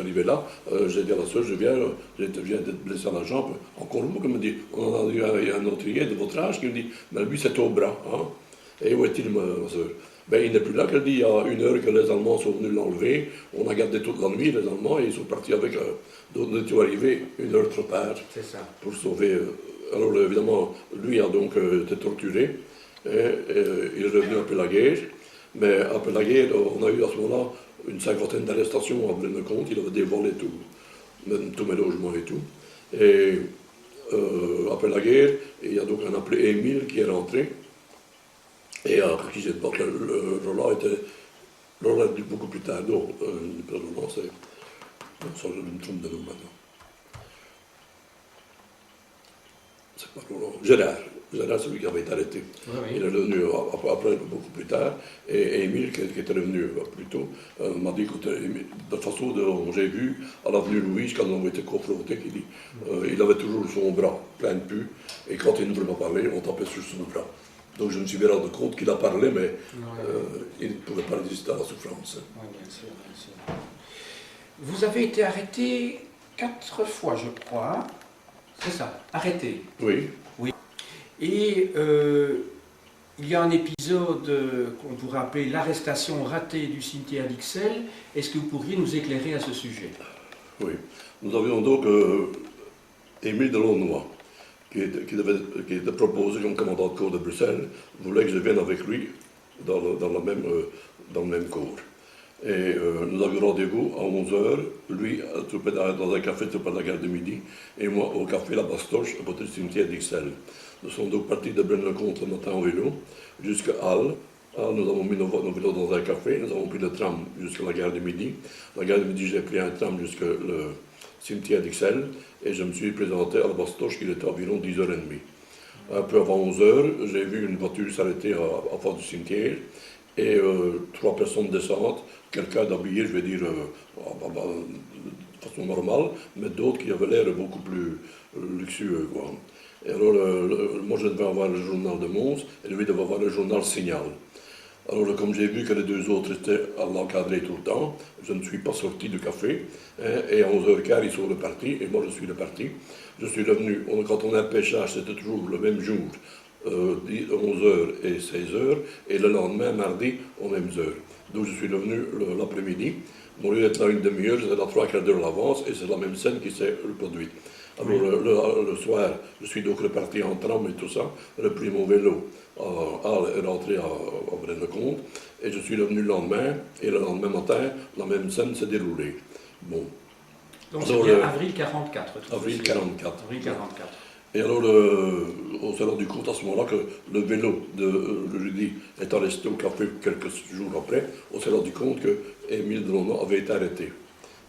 arrivés là, j'ai dit à la soeur, je viens d'être blessé à la jambe. Encore une fois, comme me dit, on en a eu un autrier de votre âge qui me dit, mais lui c'est au bras. Hein. Et où est-il, ma soeur? Ben, il n'est plus là, qu'elle dit, il y a 1 heure que les Allemands sont venus l'enlever. On a gardé toute la nuit, les Allemands, et ils sont partis avec d'autres. Nous étions arrivés 1 heure trop tard pour sauver. Alors évidemment, lui a donc été torturé, et il est revenu après la guerre. Mais après la guerre, on a eu à ce moment-là une 50aine d'arrestations à Braine-le-Comte. Il avait dévolé tous mes logements et tout. Et après la guerre, il y a donc un appelé Émile qui est rentré. Et après qui j'ai pas que Roland est beaucoup plus tard. Non, Roland, c'est. Non, ça, je me trompe de nom maintenant. c'est pas Roland, Gérard. Gérard, celui qui avait été arrêté. Oui, oui. Il est revenu après, beaucoup plus tard. Et Émile, qui était revenu plus tôt, m'a dit, écoute, de façon dont j'ai vu à l'avenue Louise, quand on était confrontés, il avait toujours son bras plein de pus. Et quand il ne voulait pas parler, on tapait sur son bras. Donc je me suis bien rendu compte qu'il a parlé, mais il ne pouvait pas résister à la souffrance. Oui, bien sûr, bien sûr. Vous avez été arrêté 4 fois, je crois. C'est ça, arrêté. Oui. Et il y a un épisode qu'on pourrait appeler l'arrestation ratée du cimetière d'Ixelles. Est-ce que vous pourriez nous éclairer à ce sujet? Oui. Nous avions donc Émile Delaunoy, qui était proposé comme commandant de corps de Bruxelles, voulait que je vienne avec lui dans le même corps. Et nous avions rendez-vous à 11h, lui dans un café tout près de la gare de Midi, et moi au café La Bastoche, à côté du cimetière d'Ixelles. Nous sommes donc partis de Braine-le-Comte le matin en vélo, jusqu'à Halle. Nous avons mis nos vélos dans un café, nous avons pris le tram jusqu'à la gare de Midi. La gare de Midi, j'ai pris un tram jusqu'au cimetière d'Ixelles, et je me suis présenté à La Bastoche, il était environ 10h30. Un peu avant 11h, j'ai vu une voiture s'arrêter à face du cimetière, et 3 personnes descendent, quelqu'un d'habillé, je vais dire, de façon normale, mais d'autres qui avaient l'air beaucoup plus luxueux, quoi. Et alors, moi je devais avoir le journal de Mons, et lui devait avoir le journal Signal. Alors, comme j'ai vu que les deux autres étaient à l'encadrer tout le temps, je ne suis pas sorti du café, hein, et à 11h15, ils sont repartis, et moi je suis reparti. Je suis revenu, quand on a un pêchage, c'était toujours le même jour, 11h et 16h, et le lendemain, mardi, aux mêmes heures. Donc je suis revenu l'après-midi. Mon lieu d'être là une demi-heure, j'étais là 3/4 d'heure à l'avance, et c'est la même scène qui s'est reproduite. Alors le soir, je suis donc reparti en tram et tout ça, repris mon vélo et rentré à Braine-le-Comte, et je suis revenu le lendemain, et le lendemain matin, la même scène s'est déroulée. Bon. Donc c'est bien avril 44. Avril 44. Avril 44. Et alors, on s'est rendu compte à ce moment-là que le vélo de Rudy étant resté au café quelques jours après, on s'est rendu compte que Émile Delaunoy avait été arrêté.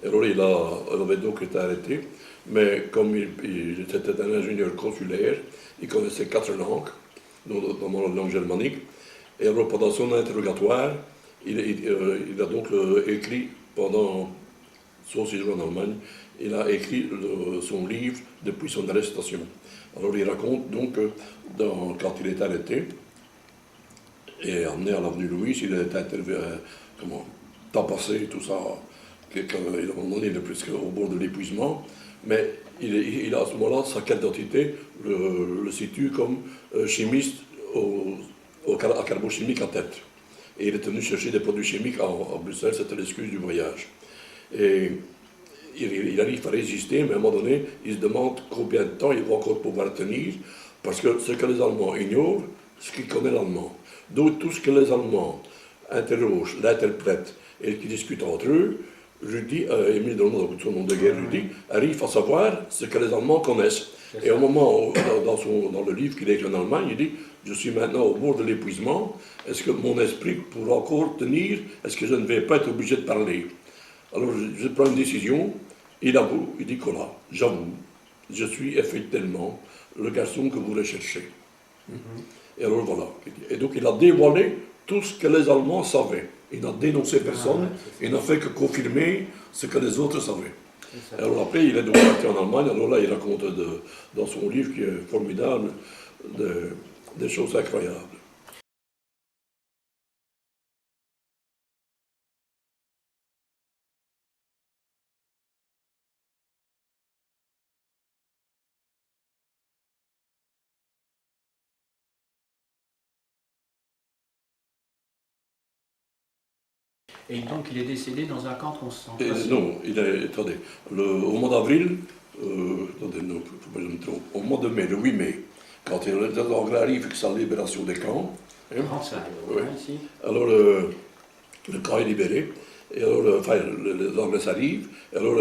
Et alors, il avait donc été arrêté, mais comme il était un ingénieur consulaire, il connaissait 4 langues, notamment la langue germanique. Et alors, pendant son interrogatoire, il a donc écrit pendant son séjour en Allemagne, il a écrit son livre depuis son arrestation. Alors il raconte donc que quand il est arrêté et emmené à l'avenue Louise, il a été tapassé, tout ça, à un moment donné, il est presque au bord de l'épuisement, mais il a à ce moment-là, sa carte d'identité le situe comme chimiste à carbochimique à Tête. Et il est venu chercher des produits chimiques à Bruxelles, c'était l'excuse du voyage. Et il arrive à résister, mais à un moment donné, il se demande combien de temps il va encore pouvoir tenir, parce que ce que les Allemands ignorent, c'est qu'ils connaissent l'allemand. Donc tout ce que les Allemands interrogent, l'interprètent et qui discutent entre eux, Rudy, Émile Delaunoy, son nom de guerre, Rudy, arrive à savoir ce que les Allemands connaissent. Et au moment où, dans le livre qu'il écrit en Allemagne, il dit « Je suis maintenant au bord de l'épuisement, est-ce que mon esprit pourra encore tenir? Est-ce que je ne vais pas être obligé de parler ?» Alors je prends une décision, il avoue, il dit que là, j'avoue, je suis effectivement le garçon que vous recherchez. Et alors voilà. Et donc il a dévoilé tout ce que les Allemands savaient. Il n'a dénoncé personne, il n'a fait que confirmer ce que les autres savaient. Et alors après, il est donc parti en Allemagne, alors là, il raconte dans son livre qui est formidable, des choses incroyables. Et donc il est décédé dans un camp de concentration. Non, attendez, au mois d'avril, attendez, non, faut pas que je me trompe, au mois de mai, le 8 mai, quand les Anglais arrivent avec sa libération des camps, 35, ici. Alors le camp est libéré, et alors les Anglais arrivent, et alors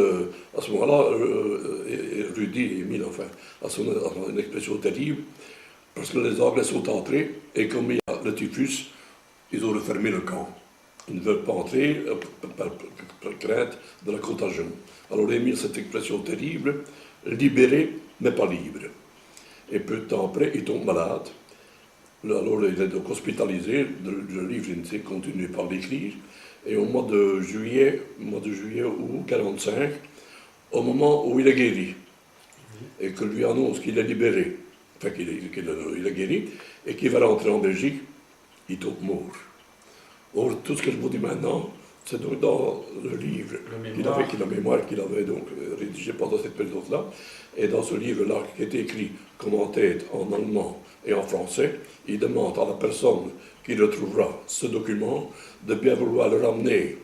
à ce moment-là, Rudy et Émile, a une expression terrible, parce que les Anglais sont entrés, et comme il y a le typhus, ils ont refermé le camp. Ils ne veulent pas entrer par crainte de la contagion. Alors Émile, cette expression terrible, libéré mais pas libre. et peu de temps après, il tombe malade. Alors il est donc hospitalisé, le livre, je ne sais continuer par l'écrire, et au mois de juillet ou 1945, au moment où il est guéri, et que lui annonce qu'il est libéré, enfin qu'il est guéri, et qu'il va rentrer en Belgique, il tombe mort. Or, tout ce que je vous dis maintenant, c'est donc dans le livre la mémoire qu'il avait donc rédigé pendant cette période-là, et dans ce livre-là qui est écrit comme en tête en allemand et en français, il demande à la personne qui retrouvera ce document de bien vouloir le ramener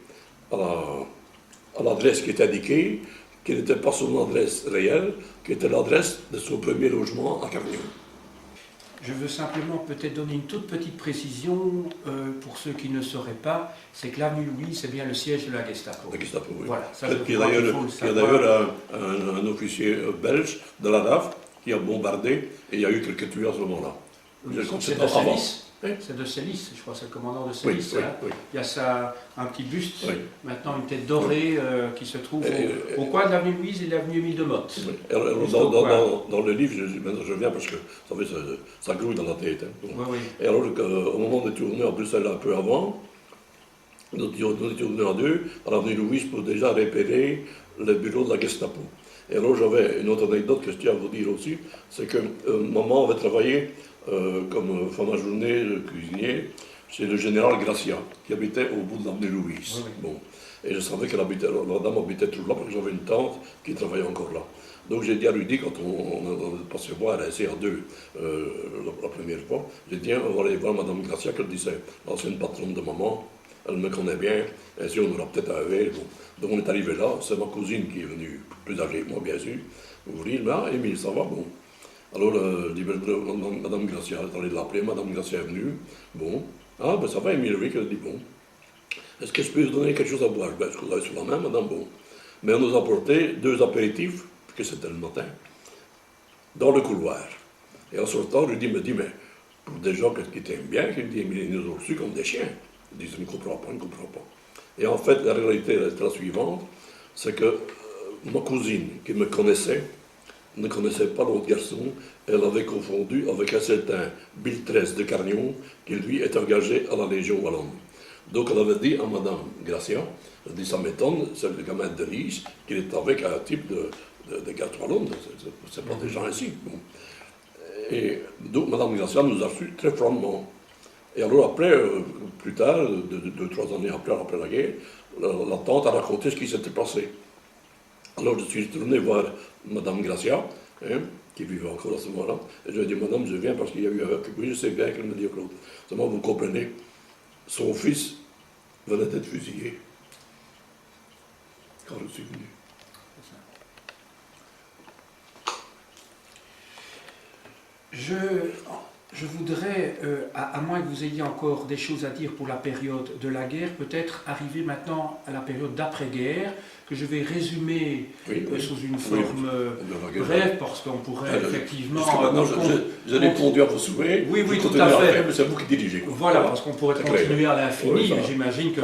à l'adresse qui est indiquée, qui n'était pas son adresse réelle, qui était l'adresse de son premier logement à Carnion. Je veux simplement peut-être donner une toute petite précision pour ceux qui ne sauraient pas, c'est que l'avenue Louis, c'est bien le siège de la Gestapo. La Gestapo, oui. Voilà, ça, Il y a d'ailleurs un officier belge de la RAF qui a bombardé, et il y a eu quelques tués à ce moment-là. C'est de Célis. C'est de Célis, je crois, c'est le commandant de Célis. Oui, hein. oui. Il y a ça, un petit buste, oui. Maintenant une tête dorée qui se trouve au coin de l'avenue Louise et de l'avenue Émile de Motte. Oui. Dans le livre, je viens parce que ça grouille dans la tête. Hein. Oui, oui. Et alors, au moment de tourner à Bruxelles un peu avant, nous étions venus à deux, à l'avenue Louise, pour déjà repérer le bureau de la Gestapo. Et alors, j'avais une autre anecdote que je tiens à vous dire aussi, c'est que maman avait travaillé comme femme à journée, cuisinier, chez le général Gracia, qui habitait au bout de l'avenue Louise. Oui. Bon. Et je savais que la dame habitait toujours là, parce que j'avais une tante qui travaillait encore là. Donc j'ai dit à Rudy, quand on passait voir à CR2 la première fois, j'ai dit, on va aller voir Madame Gracia, qu'elle disait, l'ancienne patronne de maman, elle me connaît bien, et si on aura peut-être un verre. Bon. Donc on est arrivé là, c'est ma cousine qui est venue, plus âgée que moi bien sûr, ouvrir, mais ah, Émile, ça va, bon. Alors, je dis, Madame Gracia, elle est allée l'appeler, Madame Gracia est venue, bon. Ah, ben ça va, Émile, oui, elle dit, bon. Est-ce que je peux vous donner quelque chose à boire? Ben, ce qu'on avait sur la main, madame, bon. Mais on nous a apporté 2 apéritifs, puisque c'était le matin, dans le couloir. Et en sortant, je dis, mais pour des gens qui t'aiment bien, qui nous ont reçus comme des chiens. Ils disent, je ne comprends pas, je ne comprends pas. Et en fait, la réalité est la suivante, c'est que ma cousine, qui me connaissait, ne connaissait pas l'autre garçon, elle avait confondu avec un certain Bill Tress de Carnion, qui lui est engagé à la Légion Wallonne. Donc elle avait dit à Madame Gracia, elle dit, ça m'étonne, c'est le gamin de Nice, qu'il est avec un type de garde wallonne, c'est pas des gens ainsi. Bon. Et donc Madame Gracia nous a reçus très froidement. Et alors après, plus tard, 2-3 années après la guerre, la tante a raconté ce qui s'était passé. Alors je suis retourné voir Madame Gracia, hein, qui vivait encore à ce moment-là, et je lui ai dit, Madame, je viens parce qu'il y a eu un... Oui, je sais bien qu'elle me dit, Claude. Seulement, vous comprenez, son fils venait d'être fusillé quand je suis venu. Je voudrais, à moins que vous ayez encore des choses à dire pour la période de la guerre, peut-être arriver maintenant à la période d'après-guerre, que je vais résumer sous une forme brève, parce qu'on pourrait effectivement... Parce que maintenant, j'ai répondu à vos souhaits, oui, tout à fait. Mais c'est vous qui dirigez. Voilà, parce qu'on pourrait continuer à l'infini, mais j'imagine que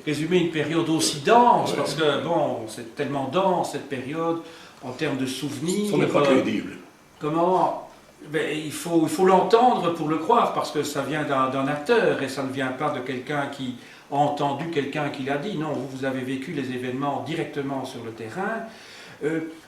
résumer une période aussi dense, parce que, bon, c'est tellement dense, cette période, en termes de souvenirs... Ça n'est pas crédible. Comment... Ben, il faut l'entendre pour le croire, parce que ça vient d'un acteur, et ça ne vient pas de quelqu'un qui a entendu quelqu'un qui l'a dit. Non, vous avez vécu les événements directement sur le terrain.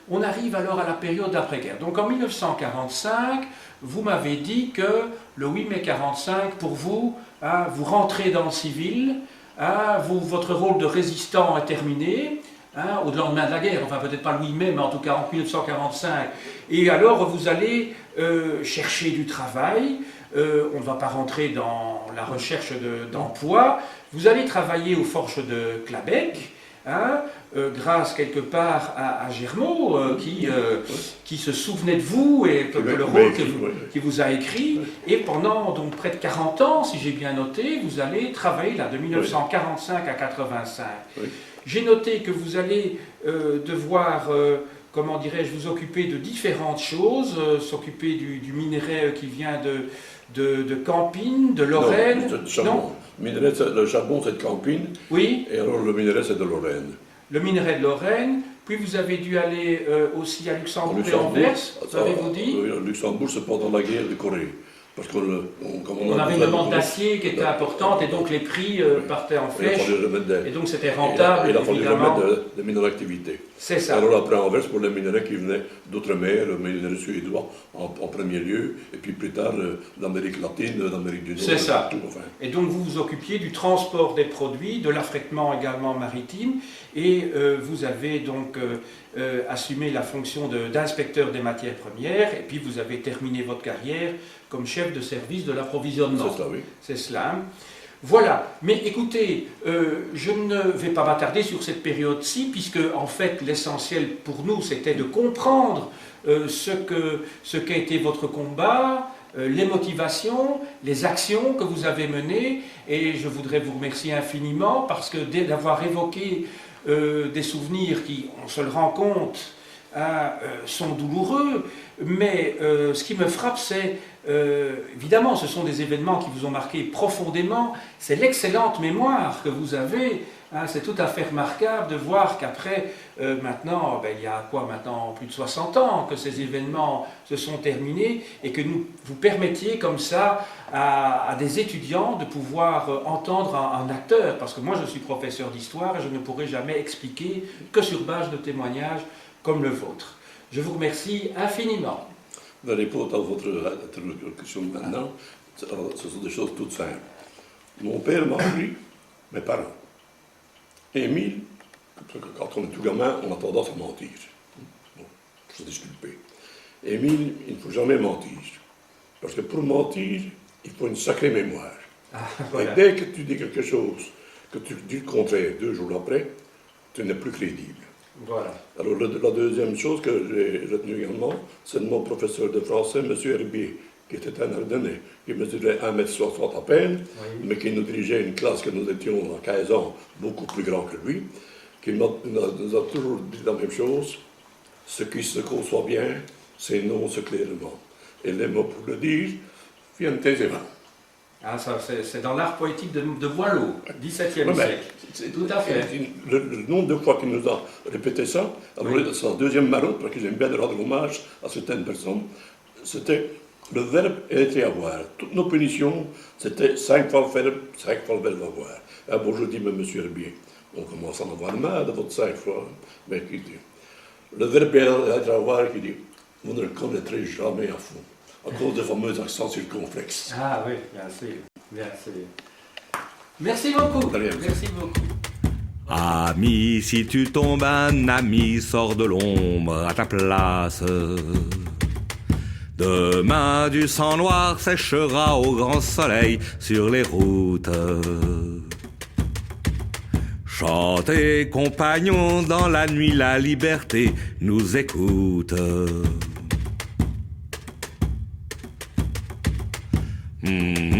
On arrive alors à la période d'après-guerre. Donc en 1945, vous m'avez dit que le 8 mai 1945, pour vous, hein, vous rentrez dans le civil, hein, votre rôle de résistant est terminé, hein, au lendemain de la guerre, enfin peut-être pas le 8 mai, mais en tout cas en 1945. Et alors vous allez chercher du travail, on ne va pas rentrer dans la recherche d'emploi, vous allez travailler aux forges de Clabec, hein, grâce quelque part à Germaud, qui se souvenait de vous et que le rôle qui vous a écrit, et pendant donc près de 40 ans, si j'ai bien noté, vous allez travailler là, de 1945 à 1985. Oui. J'ai noté que vous allez devoir... comment dirais-je, vous occuper de différentes choses, s'occuper du minerai qui vient de Campine, de Lorraine. Non, le charbon c'est de Campine, oui. Et alors le minerai c'est de Lorraine. Le minerai de Lorraine, Puis vous avez dû aller aussi à Luxembourg et Luxembourg, Anvers, avez-vous dit? Oui, Luxembourg, c'est pendant la guerre de Corée. Parce qu'on On avait une demande d'acier qui était importante et donc les prix partaient en flèche. Et donc c'était rentable, il a fallu évidemment. remettre des minerais d'activité. C'est ça. Alors après Anvers, pour les minerais qui venaient d'outre-mer, le minerai suédois en premier lieu, et puis plus tard d'Amérique latine, d'Amérique du Nord. C'est ça. Tout, enfin. Et donc vous vous occupiez du transport des produits, de l'affrètement également maritime, et vous avez donc assumé la fonction d'inspecteur des matières premières, et puis vous avez terminé votre carrière comme chef de service de l'approvisionnement. C'est cela, oui. C'est cela. Hein. Voilà, mais écoutez, je ne vais pas m'attarder sur cette période-ci, puisque en fait l'essentiel pour nous c'était de comprendre ce qu'a été votre combat, les motivations, les actions que vous avez menées, et je voudrais vous remercier infiniment parce que d'avoir évoqué des souvenirs qui, on se le rend compte, sont douloureux, mais ce qui me frappe, c'est évidemment, ce sont des événements qui vous ont marqué profondément, c'est l'excellente mémoire que vous avez, hein, c'est tout à fait remarquable de voir qu'après, maintenant, il y a quoi maintenant, plus de 60 ans que ces événements se sont terminés et que vous permettiez comme ça à des étudiants de pouvoir entendre un acteur, parce que moi je suis professeur d'histoire et je ne pourrai jamais expliquer que sur base de témoignages comme le vôtre. Je vous remercie infiniment. La réponse à votre interlocution maintenant, ce sont des choses toutes simples. Mon père m'a appris, mes parents. Émile, quand on est tout gamin, on a tendance à mentir. Bon, faut se disculper. Émile, il ne faut jamais mentir. Parce que pour mentir, il faut une sacrée mémoire. Voilà. Et dès que tu dis quelque chose, que tu dis le contraire 2 jours après, tu n'es plus crédible. Voilà. Alors la deuxième chose que j'ai retenue également, c'est de mon professeur de français, M. Herbier, qui était un Ardennais, qui mesurait 1,60 m à peine, Oui. mais qui nous dirigeait une classe que nous étions à 15 ans, beaucoup plus grand que lui, qui nous a toujours dit la même chose: ce qui se conçoit bien, s'énonce clairement. Et les mots pour le dire viennent aisément. Ah, ça, c'est dans l'art poétique de Boileau, XVIIe Ouais, siècle. Tout à fait. Le nombre de fois qu'il nous a répété ça, alors Oui. sa deuxième marotte, parce que j'aime bien de rendre hommage à certaines personnes, c'était le verbe être et avoir. Toutes nos punitions, c'était 5 fois le verbe, 5 fois le verbe avoir. Ah bon, je dis, mais monsieur Herbier, on commence à en avoir marre de votre 5 fois. Mais qui dit, le verbe être et avoir, qui dit, vous ne le connaîtrez jamais à fond, à cause des fameux accents circonflexes. Ah oui, bien sûr. Bien sûr. Merci beaucoup. De rien. Merci beaucoup. Ami, si tu tombes, un ami sort de l'ombre à ta place. Demain, du sang noir séchera au grand soleil sur les routes. Chantez, compagnons, dans la nuit, la liberté nous écoute. Mm-hmm.